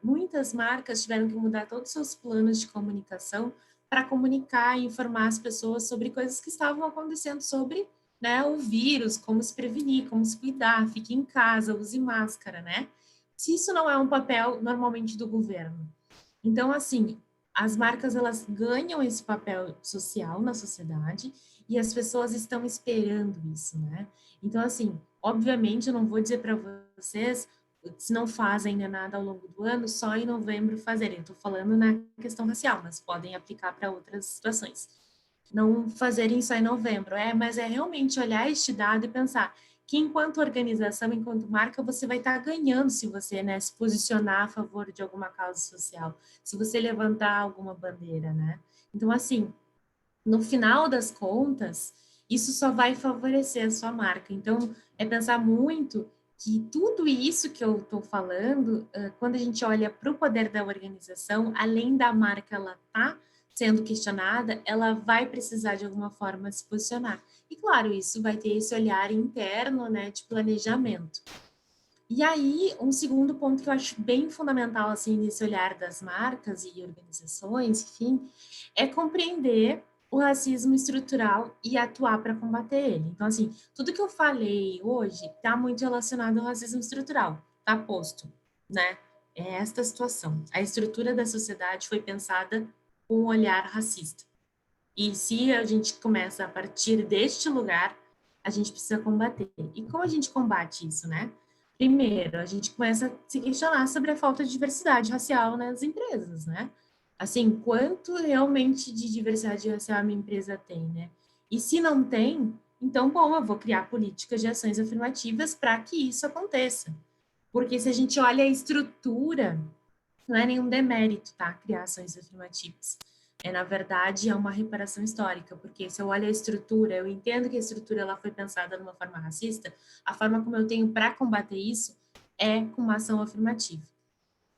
muitas marcas tiveram que mudar todos os seus planos de comunicação para comunicar e informar as pessoas sobre coisas que estavam acontecendo sobre, né, o vírus, como se prevenir, como se cuidar, fique em casa, use máscara, né? Se isso não é um papel normalmente do governo. Então, assim, as marcas, elas ganham esse papel social na sociedade e as pessoas estão esperando isso, né? Então, assim, obviamente, eu não vou dizer para vocês, se não fazem nada ao longo do ano, só em novembro fazerem. Eu estou falando na questão racial, mas podem aplicar para outras situações. Não fazerem só em novembro, mas é realmente olhar este dado e pensar que enquanto organização, enquanto marca, você vai estar ganhando se você, né, se posicionar a favor de alguma causa social, se você levantar alguma bandeira, né? Então, assim, no final das contas, isso só vai favorecer a sua marca. Então, é pensar muito que tudo isso que eu estou falando, quando a gente olha para o poder da organização, além da marca ela tá sendo questionada, ela vai precisar de alguma forma se posicionar. E claro, isso vai ter esse olhar interno, né, de planejamento. E aí, um segundo ponto que eu acho bem fundamental, assim, nesse olhar das marcas e organizações, enfim, é compreender o racismo estrutural e atuar para combater ele. Então, assim, tudo que eu falei hoje está muito relacionado ao racismo estrutural, está posto, né? É esta situação. A estrutura da sociedade foi pensada com um olhar racista. E se a gente começa a partir deste lugar, a gente precisa combater. E como a gente combate isso, né? Primeiro, a gente começa a se questionar sobre a falta de diversidade racial nas empresas, né? Assim, quanto realmente de diversidade racial a minha empresa tem, né? E se não tem, então, bom, eu vou criar políticas de ações afirmativas para que isso aconteça. Porque se a gente olha a estrutura, não é nenhum demérito, tá? Criar ações afirmativas. Na verdade, é uma reparação histórica, porque se eu olho a estrutura, eu entendo que a estrutura ela foi pensada de uma forma racista, a forma como eu tenho para combater isso é com uma ação afirmativa.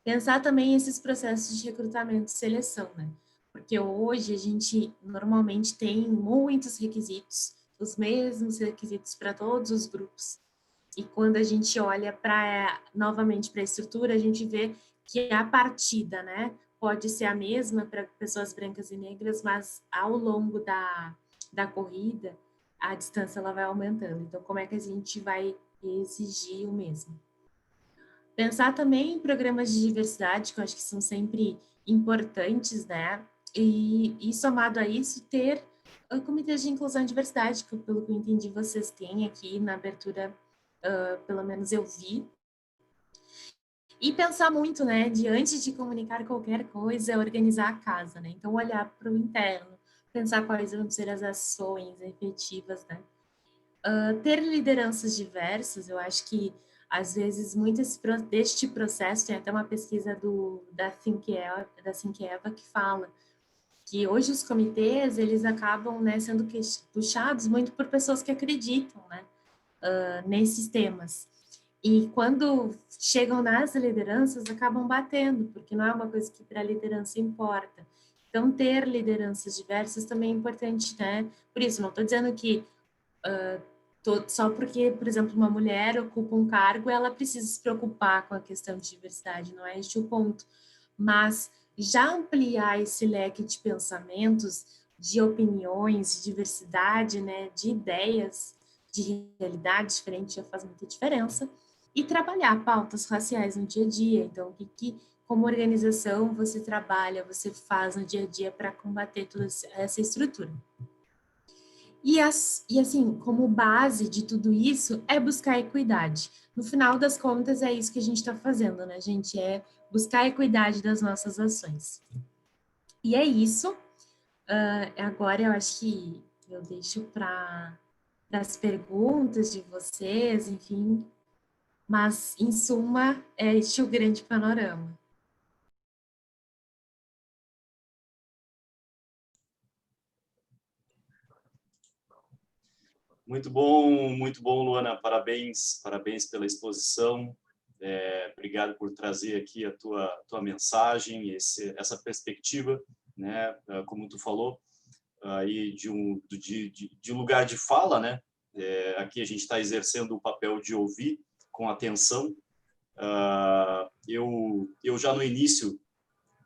Pensar também esses processos de recrutamento e seleção, né? Porque hoje a gente normalmente tem muitos requisitos, os mesmos requisitos para todos os grupos. E quando a gente olha para novamente para a estrutura, a gente vê que a partida, né, pode ser a mesma para pessoas brancas e negras, mas ao longo da corrida, a distância ela vai aumentando. Então, como é que a gente vai exigir o mesmo? Pensar também em programas de diversidade, que eu acho que são sempre importantes, né? E somado a isso, ter comitês de inclusão e diversidade, que pelo que eu entendi, vocês têm aqui na abertura, pelo menos eu vi. E pensar muito, né, de antes de comunicar qualquer coisa, organizar a casa, né? Então, olhar para o interno, pensar quais vão ser as ações efetivas, né? Ter lideranças diversas, eu acho que, às vezes, muito deste processo, tem até uma pesquisa da Think Eva que fala que hoje os comitês, eles acabam, né, sendo puxados muito por pessoas que acreditam, né, nesses temas. E quando chegam nas lideranças, acabam batendo, porque não é uma coisa que para a liderança importa. Então, ter lideranças diversas também é importante, né? Por isso, não estou dizendo que só porque, por exemplo, uma mulher ocupa um cargo, ela precisa se preocupar com a questão de diversidade, não é este o ponto. Mas já ampliar esse leque de pensamentos, de opiniões, de diversidade, né, de ideias, de realidade diferente já faz muita diferença. E trabalhar pautas raciais no dia a dia. Então, como organização, você trabalha, você faz no dia a dia para combater toda essa estrutura. E assim, como base de tudo isso, é buscar equidade. No final das contas, é isso que a gente está fazendo, né, gente? É buscar a equidade das nossas ações. E é isso. Agora eu acho que eu deixo para as perguntas de vocês, enfim. Mas, em suma, é este o grande panorama. Muito bom, Luana. Parabéns, parabéns pela exposição. Obrigado por trazer aqui a tua mensagem, essa perspectiva, né? Como tu falou, aí de lugar de fala, né? Aqui a gente está exercendo o papel de ouvir com atenção. Eu já no início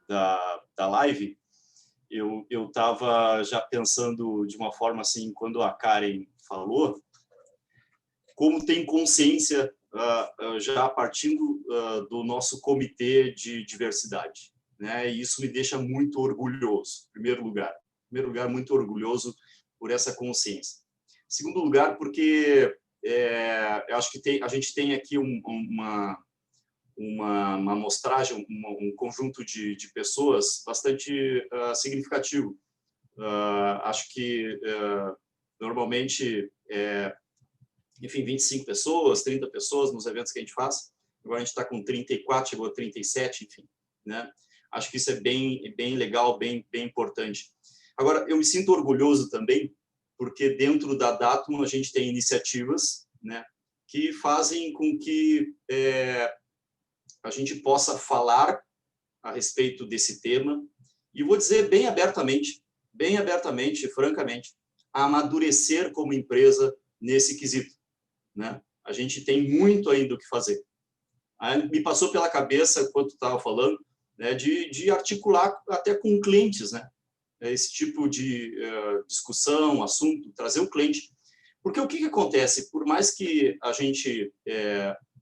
da live, eu estava já pensando de uma forma assim, quando a Karen falou, como tem consciência já partindo do nosso comitê de diversidade, né? E isso me deixa muito orgulhoso, em primeiro lugar, muito orgulhoso por essa consciência. Em segundo lugar, porque eu acho que a gente tem aqui uma amostragem, um conjunto de pessoas bastante significativo. Acho que normalmente enfim, 25 pessoas, 30 pessoas nos eventos que a gente faz. Agora a gente está com 34, chegou a 37, enfim, né? Acho que isso é bem legal, bem importante. Agora, eu me sinto orgulhoso também, porque dentro da Datum a gente tem iniciativas, né, que fazem com que a gente possa falar a respeito desse tema, e vou dizer bem abertamente, francamente, amadurecer como empresa nesse quesito, né? A gente tem muito ainda o que fazer. Aí me passou pela cabeça, enquanto estava falando, né, de articular até com clientes, né? Esse tipo de discussão, assunto, trazer o cliente. Porque o que acontece? Por mais que a gente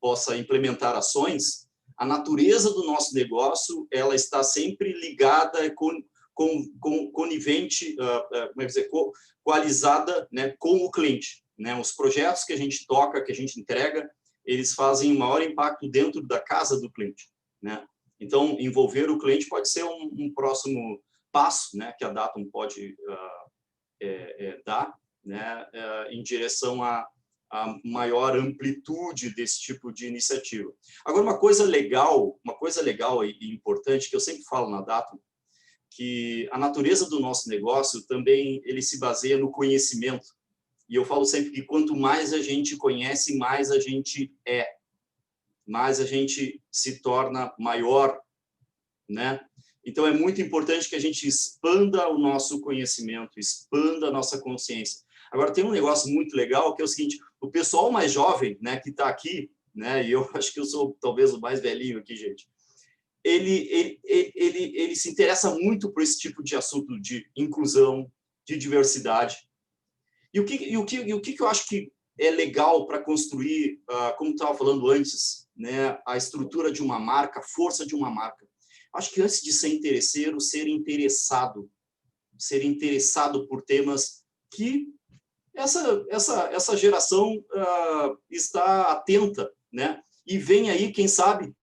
possa implementar ações, a natureza do nosso negócio ela está sempre ligada, conivente, como é que dizer, coalizada, né, com o cliente, né? Os projetos que a gente toca, que a gente entrega, eles fazem um maior impacto dentro da casa do cliente, né? Então, envolver o cliente pode ser um próximo passo, né, que a Datum pode dar, né, em direção a maior amplitude desse tipo de iniciativa. Agora, uma coisa legal e importante que eu sempre falo na Datum, que a natureza do nosso negócio também ele se baseia no conhecimento. E eu falo sempre que quanto mais a gente conhece, mais a gente mais a gente se torna maior, né? Então é muito importante que a gente expanda o nosso conhecimento, expanda a nossa consciência. Agora tem um negócio muito legal que é o seguinte: o pessoal mais jovem, né, que está aqui, né, e eu acho que eu sou talvez o mais velhinho aqui, gente, ele se interessa muito por esse tipo de assunto de inclusão, de diversidade. E o que eu acho que é legal para construir, como estava falando antes, né, a estrutura de uma marca, a força de uma marca. Acho que antes de ser interesseiro, ser interessado por temas que essa geração está atenta, né? E vem aí, quem sabe,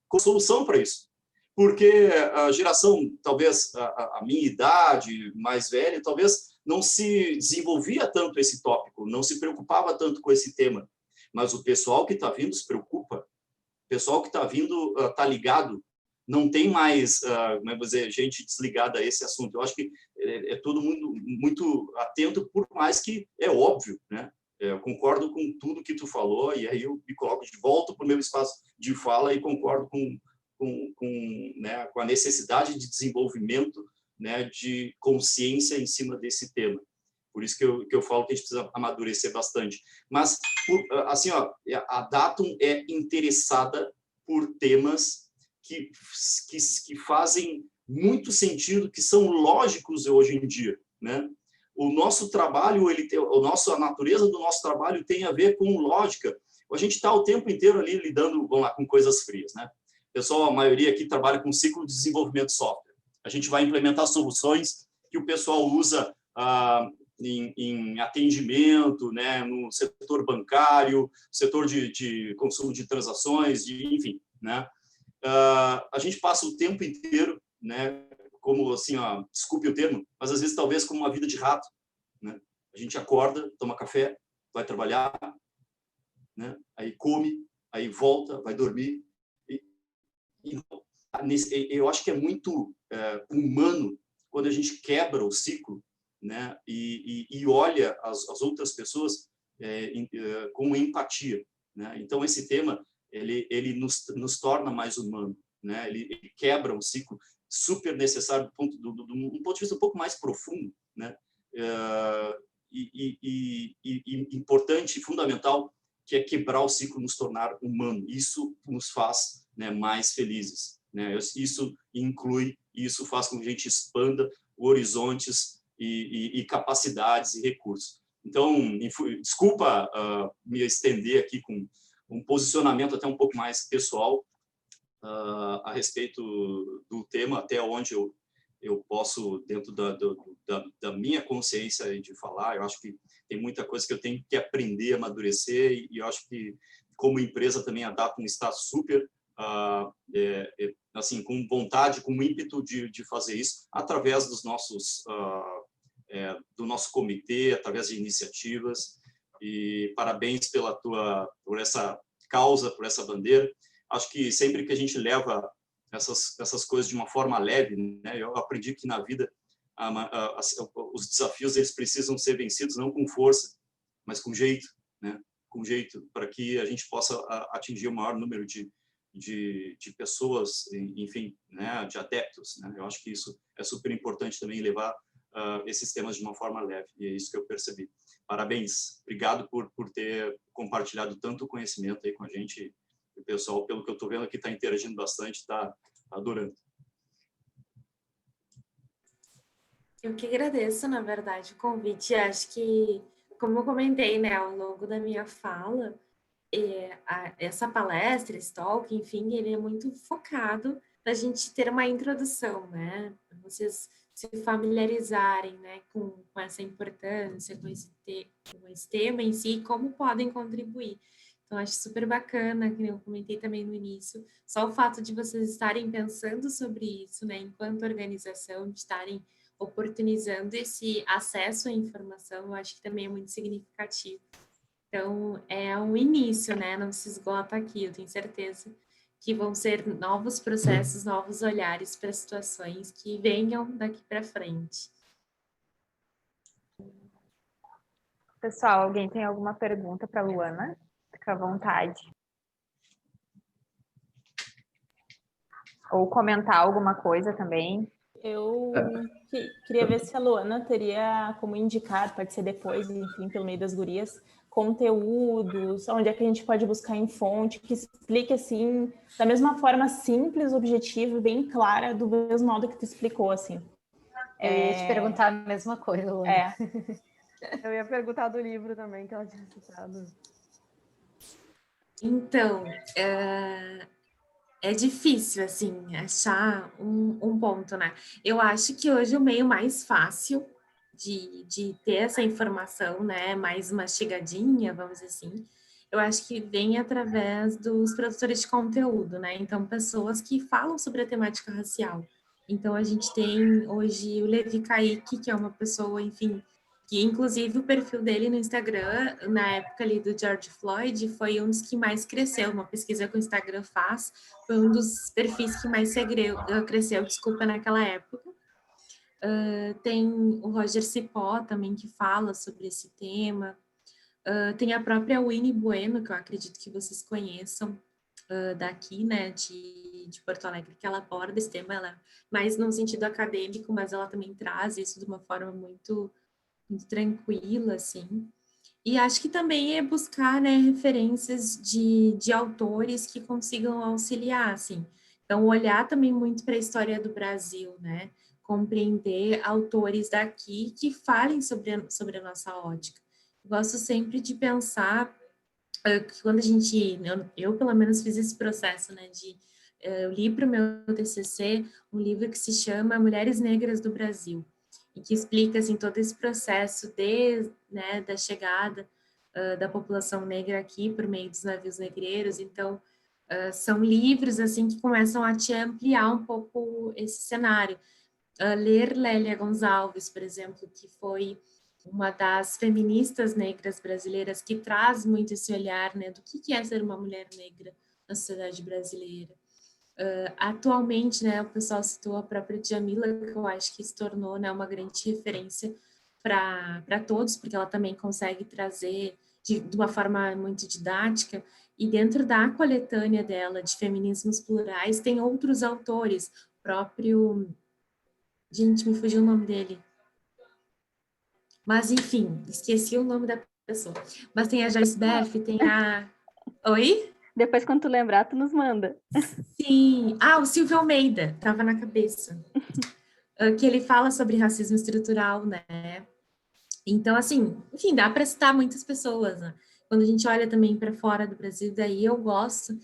com solução para isso. Porque a geração, talvez a minha idade mais velha, talvez não se desenvolvia tanto esse tópico, não se preocupava tanto com esse tema. Mas o pessoal que está vindo se preocupa, o pessoal que está vindo está ligado, não tem mais, como é que dizer, gente desligada a esse assunto. Eu acho que é todo mundo muito atento, por mais que é óbvio, né? Eu concordo com tudo que tu falou, e aí eu me coloco de volta para o meu espaço de fala e concordo né, com a necessidade de desenvolvimento, né, de consciência em cima desse tema. Por isso que eu falo que a gente precisa amadurecer bastante. Mas, assim, ó, a Datum é interessada por temas que fazem muito sentido, que são lógicos hoje em dia, né? O nosso trabalho, a natureza do nosso trabalho tem a ver com lógica. A gente está o tempo inteiro ali lidando, vamos lá, com coisas frias, né? Pessoal, a maioria aqui trabalha com ciclo de desenvolvimento de software. A gente vai implementar soluções que o pessoal usa em atendimento, né, no setor bancário, setor de consumo de transações, enfim, né? A gente passa o tempo inteiro, né, como assim, ó, desculpe o termo, mas às vezes talvez como uma vida de rato, né? A gente acorda, toma café, vai trabalhar, né? Aí come, aí volta, vai dormir. Eu acho que é muito humano quando a gente quebra o ciclo, né, e olha as outras pessoas com empatia, né? Então esse tema ele nos torna mais humano, né? Ele quebra um ciclo super necessário do um ponto de vista um pouco mais profundo, né? Importante e fundamental, que é quebrar o ciclo, nos tornar humano. Isso nos faz, né, mais felizes, né? Isso inclui, isso faz com que a gente expanda horizontes e capacidades e recursos. Então, desculpa me estender aqui com um posicionamento até um pouco mais pessoal a respeito do tema, até onde eu posso, dentro da minha consciência de falar. Eu acho que tem muita coisa que eu tenho que aprender, amadurecer, e eu acho que, como empresa, também a Datum está super, assim, com vontade, com ímpeto de fazer isso, através dos nossos, do nosso comitê, através de iniciativas. E parabéns por essa causa, por essa bandeira. Acho que sempre que a gente leva essas coisas de uma forma leve, né? Eu aprendi que na vida os desafios eles precisam ser vencidos não com força, mas com jeito, né? com jeito, para que a gente possa atingir o maior número de pessoas, enfim, né, de adeptos, né? Eu acho que isso é super importante também, levar esses temas de uma forma leve, e é isso que eu percebi. Parabéns, obrigado por ter compartilhado tanto conhecimento aí com a gente. O pessoal, pelo que eu estou vendo aqui, está interagindo bastante, está adorando. Eu que agradeço, na verdade, o convite. Acho que, como eu comentei, né, ao longo da minha fala, essa palestra, esse talk, enfim, ele é muito focado para a gente ter uma introdução, né? Pra vocês se familiarizarem, né, com essa importância, com esse tema em si, e como podem contribuir. Então, acho super bacana, que eu comentei também no início, só o fato de vocês estarem pensando sobre isso, né, enquanto organização, de estarem oportunizando esse acesso à informação, eu acho que também é muito significativo. Então, é um início, né? Não se esgota aqui, eu tenho certeza que vão ser novos processos, novos olhares para situações que venham daqui para frente. Pessoal, alguém tem alguma pergunta para a Luana? Fica à vontade. Ou comentar alguma coisa também. Eu queria ver se a Luana teria como indicar, pode ser depois, enfim, pelo meio das gurias, conteúdos, onde é que a gente pode buscar em fonte, que explique assim, da mesma forma simples, objetiva, bem clara, do mesmo modo que tu explicou, assim. Eu ia te perguntar a mesma coisa, Luana. Eu ia perguntar do livro também, que ela tinha citado. Então, é difícil, assim, achar um ponto, né? Eu acho que hoje o meio mais fácil de ter essa informação, né, mais mastigadinha, vamos dizer assim, eu acho que vem através dos produtores de conteúdo, né? Então, pessoas que falam sobre a temática racial. Então, a gente tem hoje o Levi Kaique, que é uma pessoa, enfim, que inclusive o perfil dele no Instagram, na época ali do George Floyd, foi um dos que mais cresceu. Uma pesquisa que o Instagram faz, foi um dos perfis que mais cresceu, desculpa, naquela época. Tem o Roger Cipó também, que fala sobre esse tema. Tem a própria Winnie Bueno, que eu acredito que vocês conheçam, daqui, né, de Porto Alegre, que ela aborda esse tema, ela, mais no sentido acadêmico, mas ela também traz isso de uma forma muito tranquila, assim. E acho que também é buscar, né, referências de autores que consigam auxiliar, assim. Então, olhar também muito para a história do Brasil, né? Compreender autores daqui que falem sobre a nossa ótica. Eu gosto sempre de pensar que quando a gente, eu pelo menos fiz esse processo, né, eu li para o meu TCC um livro que se chama Mulheres Negras do Brasil, e que explica, assim, todo esse processo né, da chegada da população negra aqui por meio dos navios negreiros. Então, são livros, assim, que começam a te ampliar um pouco esse cenário. Ler Lélia Gonçalves, por exemplo, que foi uma das feministas negras brasileiras que traz muito esse olhar, né, do que é ser uma mulher negra na sociedade brasileira. Atualmente, né, o pessoal citou a própria Djamila, que eu acho que se tornou, né, uma grande referência para todos, porque ela também consegue trazer de uma forma muito didática, e dentro da coletânea dela, de Feminismos Plurais, tem outros autores, próprio... Gente, me fugiu o nome dele. Mas, enfim, esqueci o nome da pessoa. Mas tem a Joyce Beth, tem a... Oi? Depois, quando tu lembrar, tu nos manda. Sim. O Silvio Almeida, estava na cabeça. Que ele fala sobre racismo estrutural, né? Então, assim, enfim, dá para citar muitas pessoas, né? Quando a gente olha também para fora do Brasil, daí eu gosto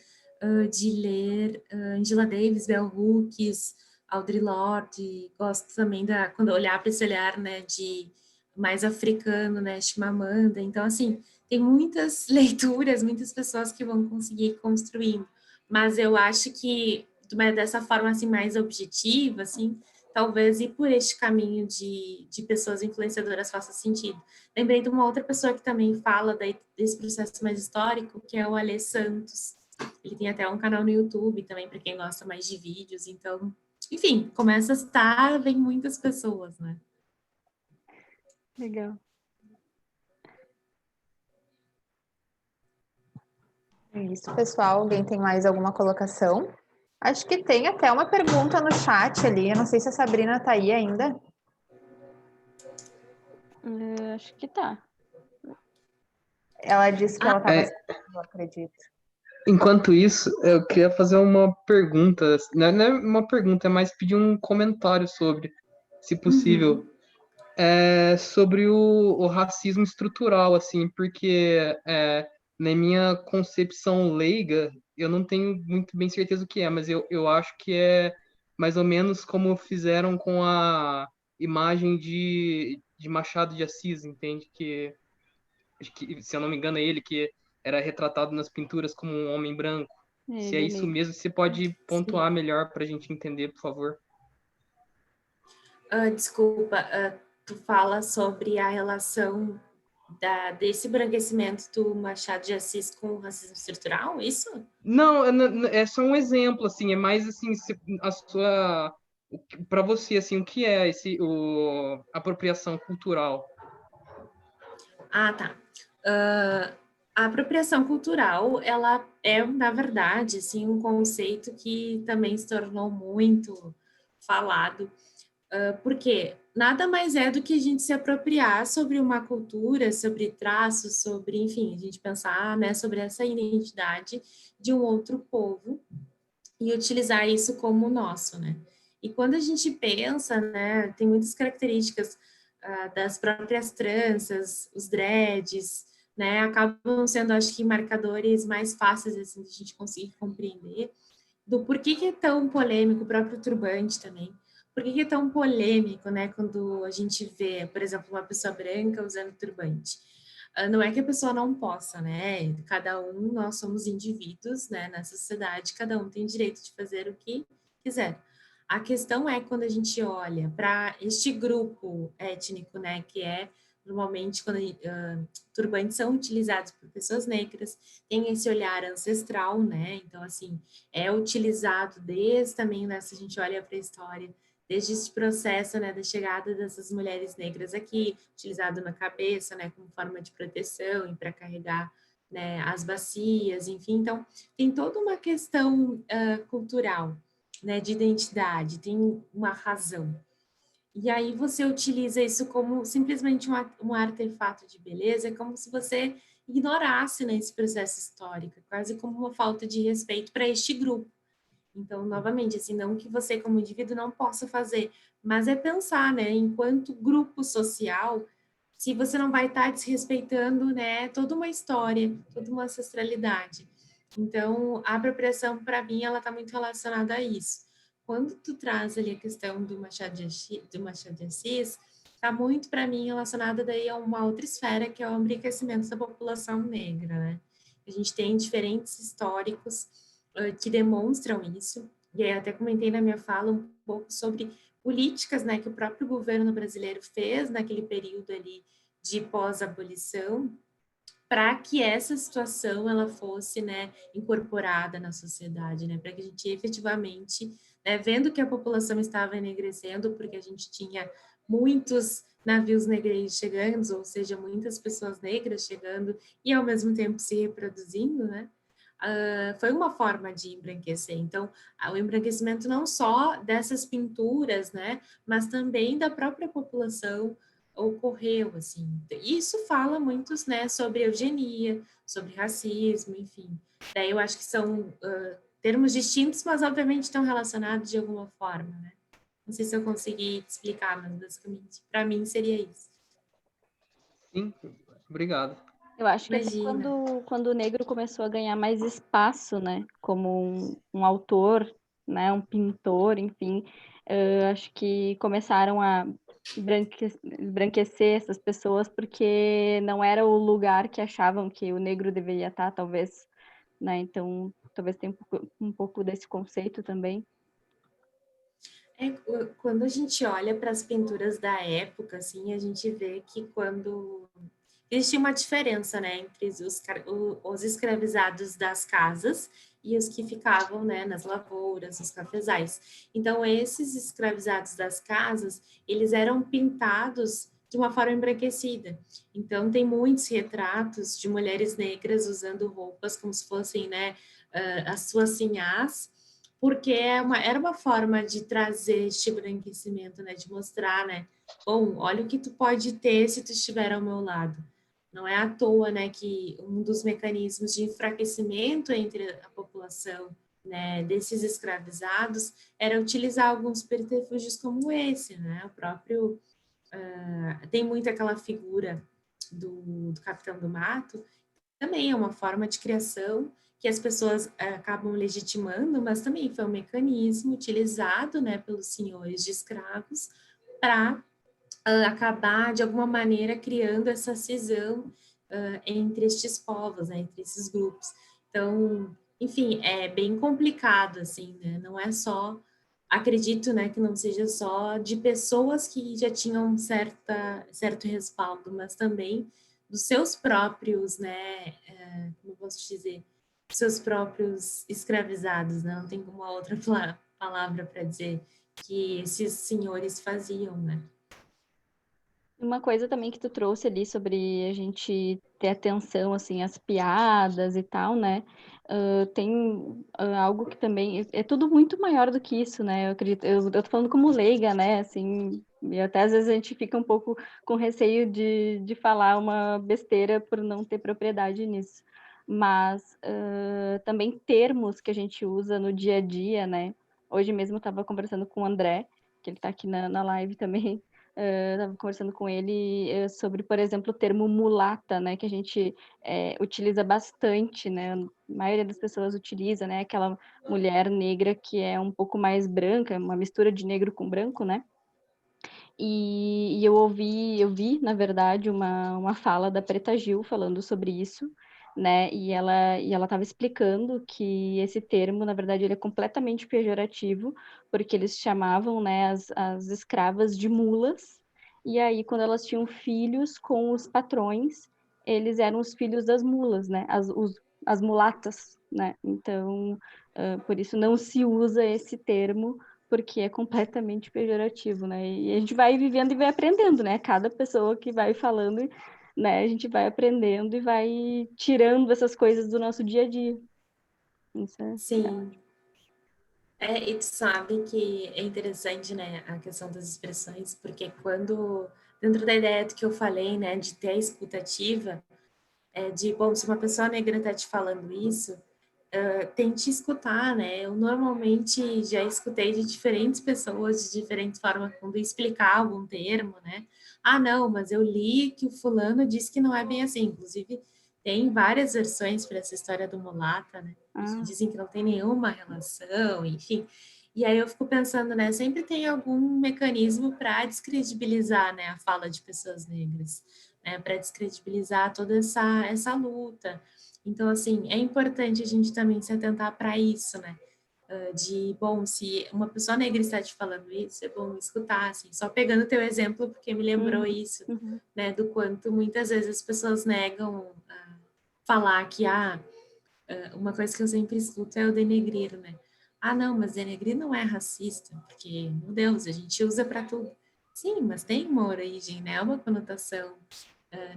de ler Angela Davis, Bell Hooks, Audre Lorde, gosto também quando olhar para esse olhar, né, de mais africano, né, Chimamanda. Então, assim, tem muitas leituras, muitas pessoas que vão conseguir ir construindo, mas eu acho que dessa forma, assim, mais objetiva, assim, talvez ir por este caminho de pessoas influenciadoras faça sentido. Lembrei de uma outra pessoa que também fala desse processo mais histórico, que é o Alê Santos. Ele tem até um canal no YouTube também, para quem gosta mais de vídeos. Então, enfim, começa a citar, vem muitas pessoas, né? Legal. Isso, pessoal. Alguém tem mais alguma colocação? Acho que tem até uma pergunta no chat ali. Eu não sei se a Sabrina tá aí ainda. Acho que tá. Ela disse que ela estava É, eu acredito. enquanto isso, eu queria fazer uma pergunta. Não é uma pergunta, é mais pedir um comentário sobre, se possível, sobre o racismo estrutural, assim, porque na minha concepção leiga, eu não tenho muito bem certeza o que é, mas eu acho que é mais ou menos como fizeram com a imagem de Machado de Assis, entende? Acho que, se eu não me engano, é ele que era retratado nas pinturas como um homem branco. Se é Ele isso ali. mesmo, você pode Sim. pontuar melhor para a gente entender, por favor? Desculpa, tu fala sobre a relação desse embranquecimento do Machado de Assis com o racismo estrutural, isso? Não, é só um exemplo, assim, é mais assim, a sua, para você, assim, o que é apropriação cultural? Ah, tá. A apropriação cultural, ela é, na verdade, assim, um conceito que também se tornou muito falado, porque nada mais é do que a gente se apropriar sobre uma cultura, sobre traços, sobre, enfim, a gente pensar, né, sobre essa identidade de um outro povo e utilizar isso como nosso, né? E quando a gente pensa, né, tem muitas características das próprias tranças, os dreads, né, acabam sendo, acho que, marcadores mais fáceis, assim, de a gente conseguir compreender do porquê que é tão polêmico, o próprio turbante também, por que é tão polêmico, né, quando a gente vê, por exemplo, uma pessoa branca usando turbante. Não é que a pessoa não possa, né? Cada um, nós somos indivíduos, né? Na sociedade, cada um tem direito de fazer o que quiser. A questão é quando a gente olha para este grupo étnico, né? Que é normalmente quando turbantes são utilizados por pessoas negras, tem esse olhar ancestral, né? Então, assim, é utilizado desde também, né? Se a gente olha para a história, desde esse processo, né, da chegada dessas mulheres negras aqui, utilizado na cabeça, né, como forma de proteção e para carregar, né, as bacias, enfim. Então, tem toda uma questão cultural, né, de identidade, tem uma razão. E aí você utiliza isso como simplesmente um artefato de beleza, é como se você ignorasse, né, esse processo histórico, quase como uma falta de respeito para este grupo. Então, novamente, assim, não que você como indivíduo não possa fazer, mas é pensar, né, enquanto grupo social, se você não vai estar desrespeitando, né, toda uma história, toda uma ancestralidade. Então, a apropriação, para mim, ela está muito relacionada a isso. Quando tu traz ali a questão do Machado de Assis, está muito, para mim, relacionada daí a uma outra esfera, que é o embranquecimento da população negra, né? A gente tem diferentes históricos que demonstram isso, e aí até comentei na minha fala um pouco sobre políticas, né, que o próprio governo brasileiro fez naquele período ali de pós-abolição, para que essa situação ela fosse, né, incorporada na sociedade, né, para que a gente efetivamente, né, vendo que a população estava enegrecendo, porque a gente tinha muitos navios negreiros chegando, ou seja, muitas pessoas negras chegando e ao mesmo tempo se reproduzindo, né, foi uma forma de embranquecer. Então, o embranquecimento não só dessas pinturas, né, mas também da própria população ocorreu, assim. Isso fala muito, né, sobre eugenia, sobre racismo, enfim. Daí eu acho que são termos distintos, mas obviamente estão relacionados de alguma forma, né. Não sei se eu consegui explicar, mas basicamente, para mim seria isso. Sim, obrigado. Eu acho que até Imagina. quando o negro começou a ganhar mais espaço, né, como um autor, né, um pintor, enfim, acho que começaram a embranquecer essas pessoas porque não era o lugar que achavam que o negro deveria estar, talvez, né, então talvez tenha um pouco desse conceito também. Quando a gente olha para as pinturas da época, assim, a gente vê que quando existia uma diferença, né, entre os escravizados das casas e os que ficavam, né, nas lavouras, nos cafezais. Então, esses escravizados das casas, eles eram pintados de uma forma embranquecida. Então, tem muitos retratos de mulheres negras usando roupas como se fossem, né, as suas sinhás, porque era uma forma de trazer este embranquecimento, né, de mostrar, né, bom, olha o que tu pode ter se tu estiver ao meu lado. Não é à toa, né, que um dos mecanismos de enfraquecimento entre a população, né, desses escravizados era utilizar alguns subterfúgios como esse, né, o próprio tem muito aquela figura do Capitão do Mato, também é uma forma de criação que as pessoas acabam legitimando, mas também foi um mecanismo utilizado, né, pelos senhores de escravos para acabar, de alguma maneira, criando essa cisão entre estes povos, né, entre esses grupos. Então, enfim, é bem complicado, assim, né, não é só, acredito, né, que não seja só de pessoas que já tinham certo respaldo, mas também dos seus próprios, né, como eu posso dizer, seus próprios escravizados, né, não tem uma outra palavra para dizer que esses senhores faziam, né. Uma coisa também que tu trouxe ali sobre a gente ter atenção, assim, às piadas e tal, né? Tem algo que também é tudo muito maior do que isso, né? Eu acredito, eu tô falando como leiga, né? Assim, e até às vezes a gente fica um pouco com receio de falar uma besteira por não ter propriedade nisso. Mas também termos que a gente usa no dia a dia, né? Hoje mesmo eu estava conversando com o André, que ele está aqui na live também. Estava conversando com ele sobre, por exemplo, o termo mulata, né, que a gente utiliza bastante, né, a maioria das pessoas utiliza, né, aquela mulher negra que é um pouco mais branca, uma mistura de negro com branco, né, e eu vi, na verdade, uma fala da Preta Gil falando sobre isso, né, e ela estava explicando que esse termo, na verdade, ele é completamente pejorativo, porque eles chamavam, né, as escravas de mulas, e aí, quando elas tinham filhos com os patrões, eles eram os filhos das mulas, né, as mulatas, né, então, por isso não se usa esse termo, porque é completamente pejorativo, né? E a gente vai vivendo e vai aprendendo, né? Cada pessoa que vai falando, né? A gente vai aprendendo e vai tirando essas coisas do nosso dia a dia. Isso é Sim. E tu sabe que é interessante, né, a questão das expressões, porque dentro da ideia do que eu falei, né, de ter a escutativa, bom, se uma pessoa negra está te falando isso, tente escutar, né? Eu normalmente já escutei de diferentes pessoas, de diferentes formas, quando explicar algum termo, né? Ah, não, mas eu li que o fulano disse que não é bem assim. Inclusive, tem várias versões para essa história do mulata, né? Que dizem que não tem nenhuma relação, enfim. E aí eu fico pensando, né? Sempre tem algum mecanismo para descredibilizar, né, a fala de pessoas negras, né? Para descredibilizar toda essa luta. Então, assim, é importante a gente também se atentar para isso, né? Bom, se uma pessoa negra está te falando isso, é bom escutar, assim, só pegando o teu exemplo, porque me lembrou isso, né? Do quanto muitas vezes as pessoas negam falar que, uma coisa que eu sempre escuto é o denegrir, né? Ah, não, mas denegrir não é racista, porque, meu Deus, a gente usa para tudo. Sim, mas tem uma origem, né? Uma conotação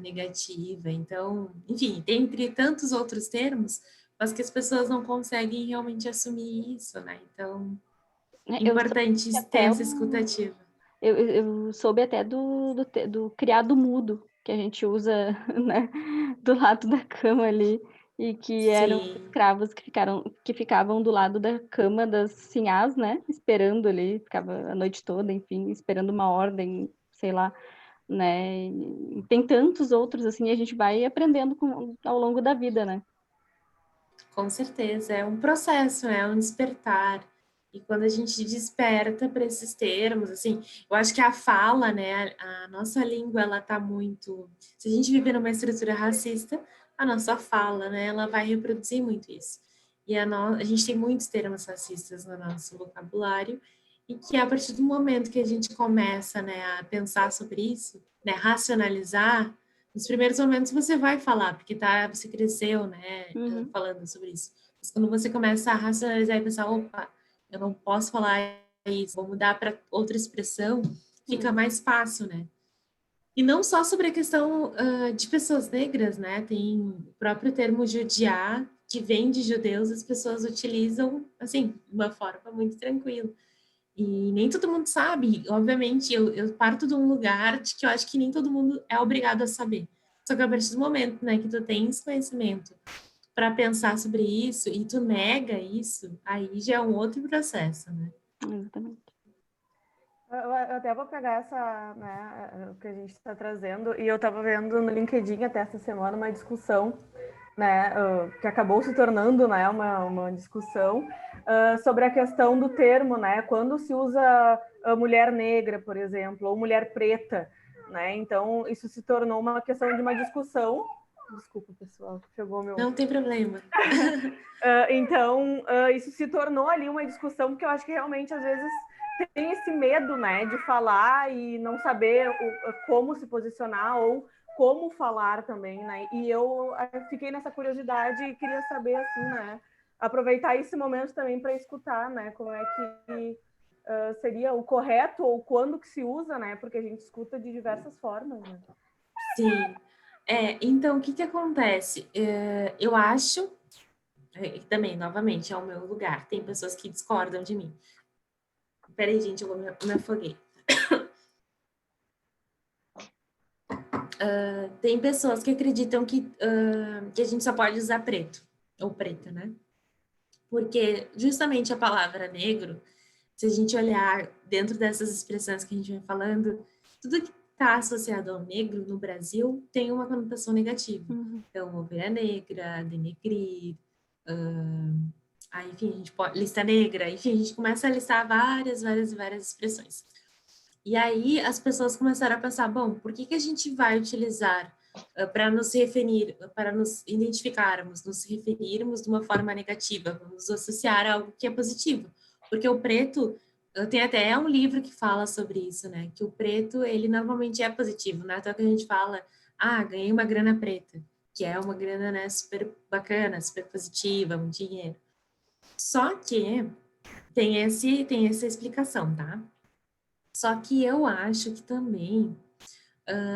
negativa. Então, enfim, dentre tantos outros termos, mas que as pessoas não conseguem realmente assumir isso, né? Então, é Eu importante ter essa escutativa. Eu soube até do criado mudo, que a gente usa, né, do lado da cama ali, e que eram Sim. escravos que ficavam do lado da cama das sinhás, né, esperando ali, ficava a noite toda, enfim, esperando uma ordem, sei lá, né, e tem tantos outros, assim, a gente vai aprendendo ao longo da vida, né. Com certeza, é um processo, é um despertar. E quando a gente desperta para esses termos, assim, eu acho que a fala, né, a nossa língua, ela tá muito. Se a gente viver numa estrutura racista, a nossa fala, né, ela vai reproduzir muito isso. E a gente tem muitos termos racistas no nosso vocabulário, e que a partir do momento que a gente começa, né, a pensar sobre isso, né, racionalizar, nos primeiros momentos você vai falar, porque você cresceu, né, falando sobre isso. Mas quando você começa a racionalizar e pensar, opa, eu não posso falar isso, vou mudar para outra expressão, fica mais fácil, né? E não só sobre a questão de pessoas negras, né? Tem o próprio termo judiar, que vem de judeus, as pessoas utilizam, assim, de uma forma muito tranquila. E nem todo mundo sabe. Obviamente, eu parto de um lugar de que eu acho que nem todo mundo é obrigado a saber. Só que a partir do momento, né, que tu tens conhecimento para pensar sobre isso e tu nega isso, aí já é um outro processo, né? Exatamente. Eu até vou pegar essa, né, o que a gente está trazendo, e eu estava vendo no LinkedIn até essa semana uma discussão, né, que acabou se tornando, né, uma discussão sobre a questão do termo, né, quando se usa mulher negra, por exemplo, ou mulher preta, né, então isso se tornou uma questão de uma discussão. Desculpa, pessoal, chegou meu... Não tem problema. Então, isso se tornou ali uma discussão, porque eu acho que realmente, às vezes, tem esse medo, né, de falar e não saber como se posicionar ou como falar também, né? E eu fiquei nessa curiosidade e queria saber, assim, né, aproveitar esse momento também para escutar, né, como é que seria o correto ou quando que se usa, né? Porque a gente escuta de diversas formas, né? Sim. Então, o que que acontece? Eu acho, também, novamente, é o meu lugar. Tem pessoas que discordam de mim. Peraí, gente, eu me afoguei. Tem pessoas que acreditam que a gente só pode usar preto ou preta, né? Porque justamente a palavra negro, se a gente olhar dentro dessas expressões que a gente vem falando, tudo que está associado ao negro no Brasil tem uma conotação negativa. Então, ovelha negra, denegrir, enfim, a gente pode, lista negra, enfim, a gente começa a listar várias expressões. E aí as pessoas começaram a pensar, bom, por que a gente vai utilizar para nos referir, para nos identificarmos, nos referirmos de uma forma negativa, vamos associar a algo que é positivo. Porque o preto, tem até um livro que fala sobre isso, né? Que o preto, ele normalmente é positivo, né? Então que a gente fala, ganhei uma grana preta, que é uma grana, né, super bacana, super positiva, muito dinheiro. Só que tem essa explicação, tá? Só que eu acho que também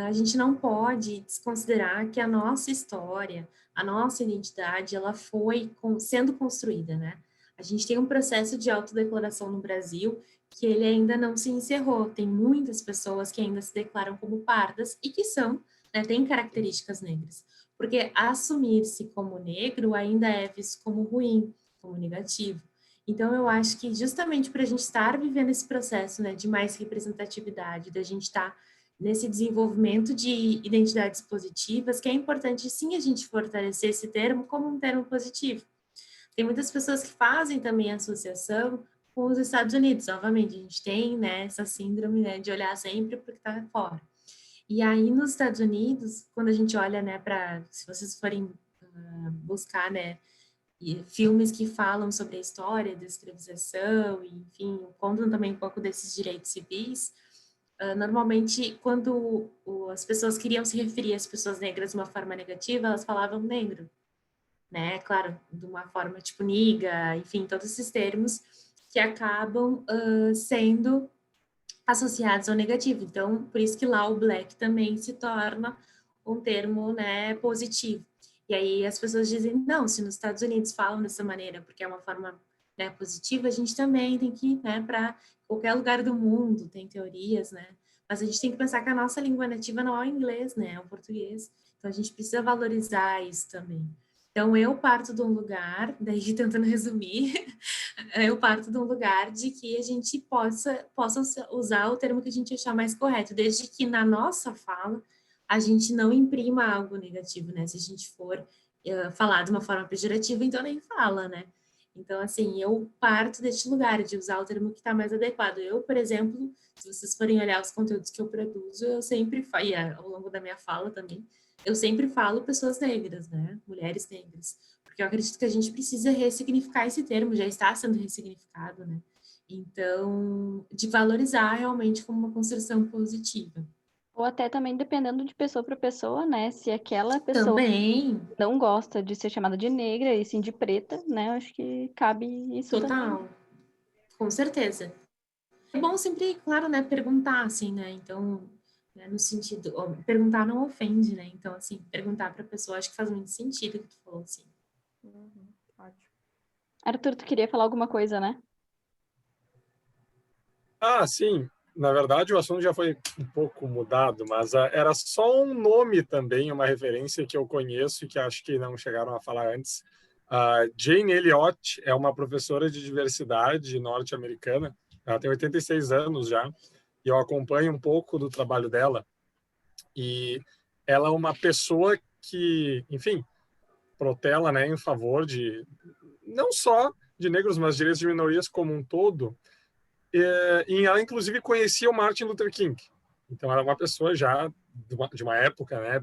a gente não pode desconsiderar que a nossa história, a nossa identidade, ela foi sendo construída, né? A gente tem um processo de autodeclaração no Brasil que ele ainda não se encerrou. Tem muitas pessoas que ainda se declaram como pardas e que são, né, têm características negras. Porque assumir-se como negro ainda é visto como ruim, como negativo. Então, eu acho que justamente para a gente estar vivendo esse processo, né, de mais representatividade, da gente estar nesse desenvolvimento de identidades positivas, que é importante sim a gente fortalecer esse termo como um termo positivo. Tem muitas pessoas que fazem também associação com os Estados Unidos. Novamente, a gente tem, né, essa síndrome, né, de olhar sempre porque está fora. E aí, nos Estados Unidos, quando a gente olha, né, se vocês forem buscar, né, filmes que falam sobre a história da escravização, e, enfim, contam também um pouco desses direitos civis, normalmente, quando as pessoas queriam se referir às pessoas negras de uma forma negativa, elas falavam negro, né? Claro, de uma forma tipo niga, enfim, todos esses termos que acabam sendo associados ao negativo. Então, por isso que lá o black também se torna um termo, né, positivo. E aí as pessoas dizem, não, se nos Estados Unidos falam dessa maneira, porque é uma forma, né, positiva, a gente também tem que ir, né, para qualquer lugar do mundo, tem teorias, né, mas a gente tem que pensar que a nossa língua nativa não é o inglês, né, é o português, então a gente precisa valorizar isso também. Então, eu parto de um lugar, daí tentando resumir, eu parto de um lugar de que a gente possa usar o termo que a gente achar mais correto, desde que na nossa fala a gente não imprima algo negativo, né? Se a gente for falar de uma forma pejorativa, então nem fala, né? Então, assim, eu parto deste lugar de usar o termo que está mais adequado. Eu, por exemplo, se vocês forem olhar os conteúdos que eu produzo, eu sempre falo, e ao longo da minha fala também, eu sempre falo pessoas negras, né? Mulheres negras. Porque eu acredito que a gente precisa ressignificar esse termo, já está sendo ressignificado, né? Então, de valorizar realmente como uma construção positiva. Ou até também dependendo de pessoa para pessoa, né? Se aquela pessoa também não gosta de ser chamada de negra e sim de preta, né? Eu acho que cabe isso total, também. Com certeza. É bom sempre, claro, né, perguntar, assim, né? Então, né, no sentido, perguntar não ofende, né? Então, assim, perguntar para a pessoa, acho que faz muito sentido o que tu falou, assim. Ótimo. Arthur, tu queria falar alguma coisa, né? Sim. Na verdade, o assunto já foi um pouco mudado, mas era só um nome também, uma referência que eu conheço e que acho que não chegaram a falar antes. Jane Elliott é uma professora de diversidade norte-americana. Ela tem 86 anos já, e eu acompanho um pouco do trabalho dela. E ela é uma pessoa que, enfim, protela, né, em favor de não só de negros, mas direitos de minorias como um todo. E ela, inclusive, conhecia o Martin Luther King. Então, era uma pessoa já de uma época, né,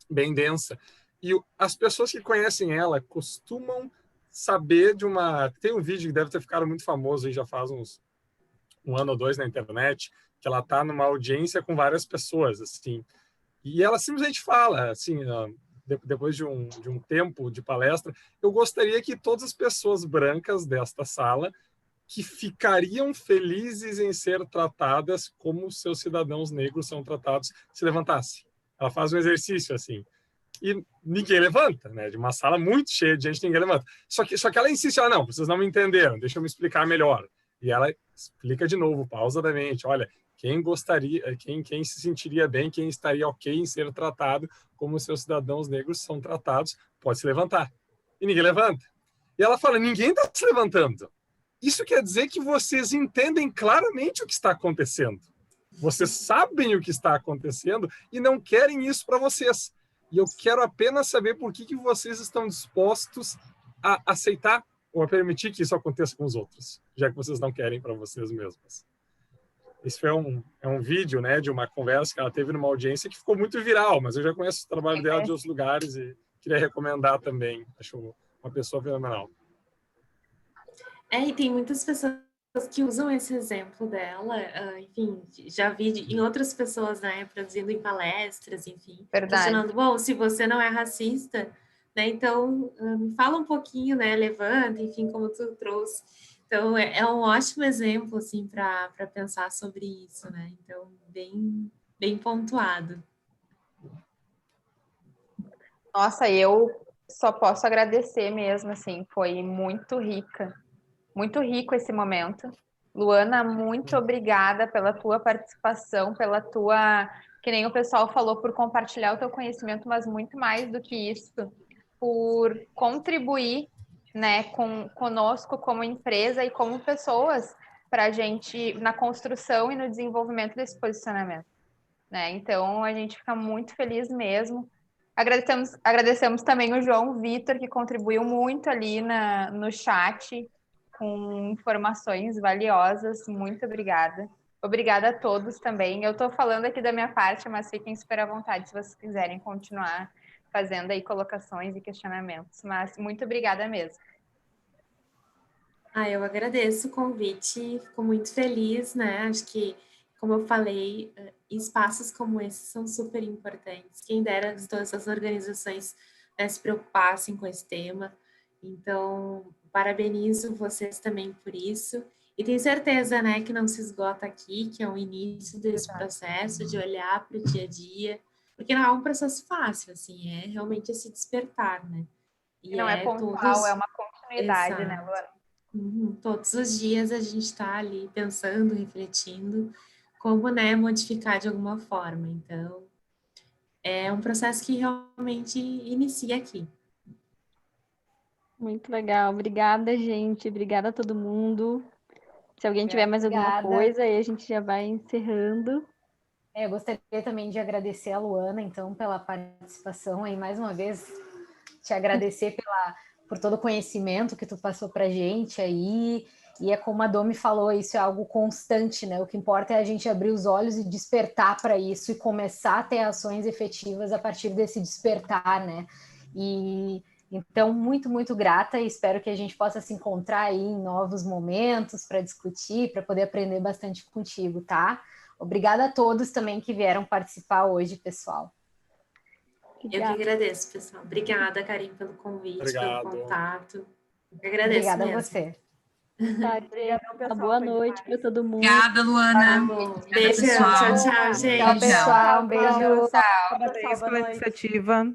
bem densa. E as pessoas que conhecem ela costumam saber de uma... Tem um vídeo que deve ter ficado muito famoso aí já faz um ano ou dois na internet, que ela está numa audiência com várias pessoas, assim. E ela simplesmente fala, assim, depois de um tempo de palestra, eu gostaria que todas as pessoas brancas desta sala que ficariam felizes em ser tratadas como seus cidadãos negros são tratados se levantassem. Ela faz um exercício assim. E ninguém levanta, né? De uma sala muito cheia de gente, ninguém levanta. Só que ela insiste, não, vocês não me entenderam, deixa eu me explicar melhor. E ela explica de novo, pausadamente, olha, quem gostaria, quem se sentiria bem, quem estaria ok em ser tratado como seus cidadãos negros são tratados, pode se levantar. E ninguém levanta. E ela fala, ninguém está se levantando. Isso quer dizer que vocês entendem claramente o que está acontecendo. Vocês sabem o que está acontecendo e não querem isso para vocês. E eu quero apenas saber por que vocês estão dispostos a aceitar ou a permitir que isso aconteça com os outros, já que vocês não querem para vocês mesmos. Esse é um vídeo, né, de uma conversa que ela teve numa audiência que ficou muito viral, mas eu já conheço o trabalho dela de outros lugares e queria recomendar também. Acho uma pessoa fenomenal. E tem muitas pessoas que usam esse exemplo dela, enfim, já vi em outras pessoas, né, produzindo em palestras, enfim, questionando, bom, se você não é racista, né, então me fala um pouquinho, né, levanta, enfim, como tu trouxe. Então, é um ótimo exemplo, assim, para pensar sobre isso, né, então, bem pontuado. Nossa, eu só posso agradecer mesmo, assim, foi muito rico esse momento. Luana, muito obrigada pela tua participação, que nem o pessoal falou, por compartilhar o teu conhecimento, mas muito mais do que isso, por contribuir, né, conosco como empresa e como pessoas para a gente na construção e no desenvolvimento desse posicionamento, né? Então a gente fica muito feliz mesmo. Agradecemos também o João Vitor, que contribuiu muito ali no chat, com informações valiosas. Muito obrigada. Obrigada a todos também. Eu estou falando aqui da minha parte, mas fiquem super à vontade se vocês quiserem continuar fazendo aí colocações e questionamentos. Mas muito obrigada mesmo. Eu agradeço o convite, fico muito feliz, né? Acho que, como eu falei, espaços como esse são super importantes. Quem dera que todas as organizações, né, se preocupassem com esse tema. Então, parabenizo vocês também por isso. E tenho certeza, né, que não se esgota aqui, que é o início desse processo de olhar para o dia a dia, porque não é um processo fácil, assim, é realmente esse despertar, né? E não é pontual, é uma continuidade, Exato. né, Luana? Todos os dias a gente está ali pensando, refletindo como, né, modificar de alguma forma. Então, é um processo que realmente inicia aqui. Muito legal. Obrigada, gente. Obrigada a todo mundo. Se alguém tiver mais alguma coisa, aí a gente já vai encerrando. Eu gostaria também de agradecer a Luana, então, pela participação aí, mais uma vez, te agradecer por todo o conhecimento que tu passou pra gente aí, e é como a Domi falou, isso é algo constante, né? O que importa é a gente abrir os olhos e despertar para isso e começar a ter ações efetivas a partir desse despertar, né? E então, muito, muito grata e espero que a gente possa se encontrar aí em novos momentos para discutir, para poder aprender bastante contigo, tá? Obrigada a todos também que vieram participar hoje, pessoal. Obrigada. Eu que agradeço, pessoal. Obrigada, Karim, pelo convite, pelo contato. Eu agradeço Obrigada mesmo. a você. Tá, Obrigadão, uma pessoal. boa Foi noite demais. para todo mundo. Obrigada, Luana. Beijo, pessoal. tchau, tchau, gente. Tchau, pessoal. Um Tchau, beijo. pessoal. Parabéns Boa pela noite. iniciativa.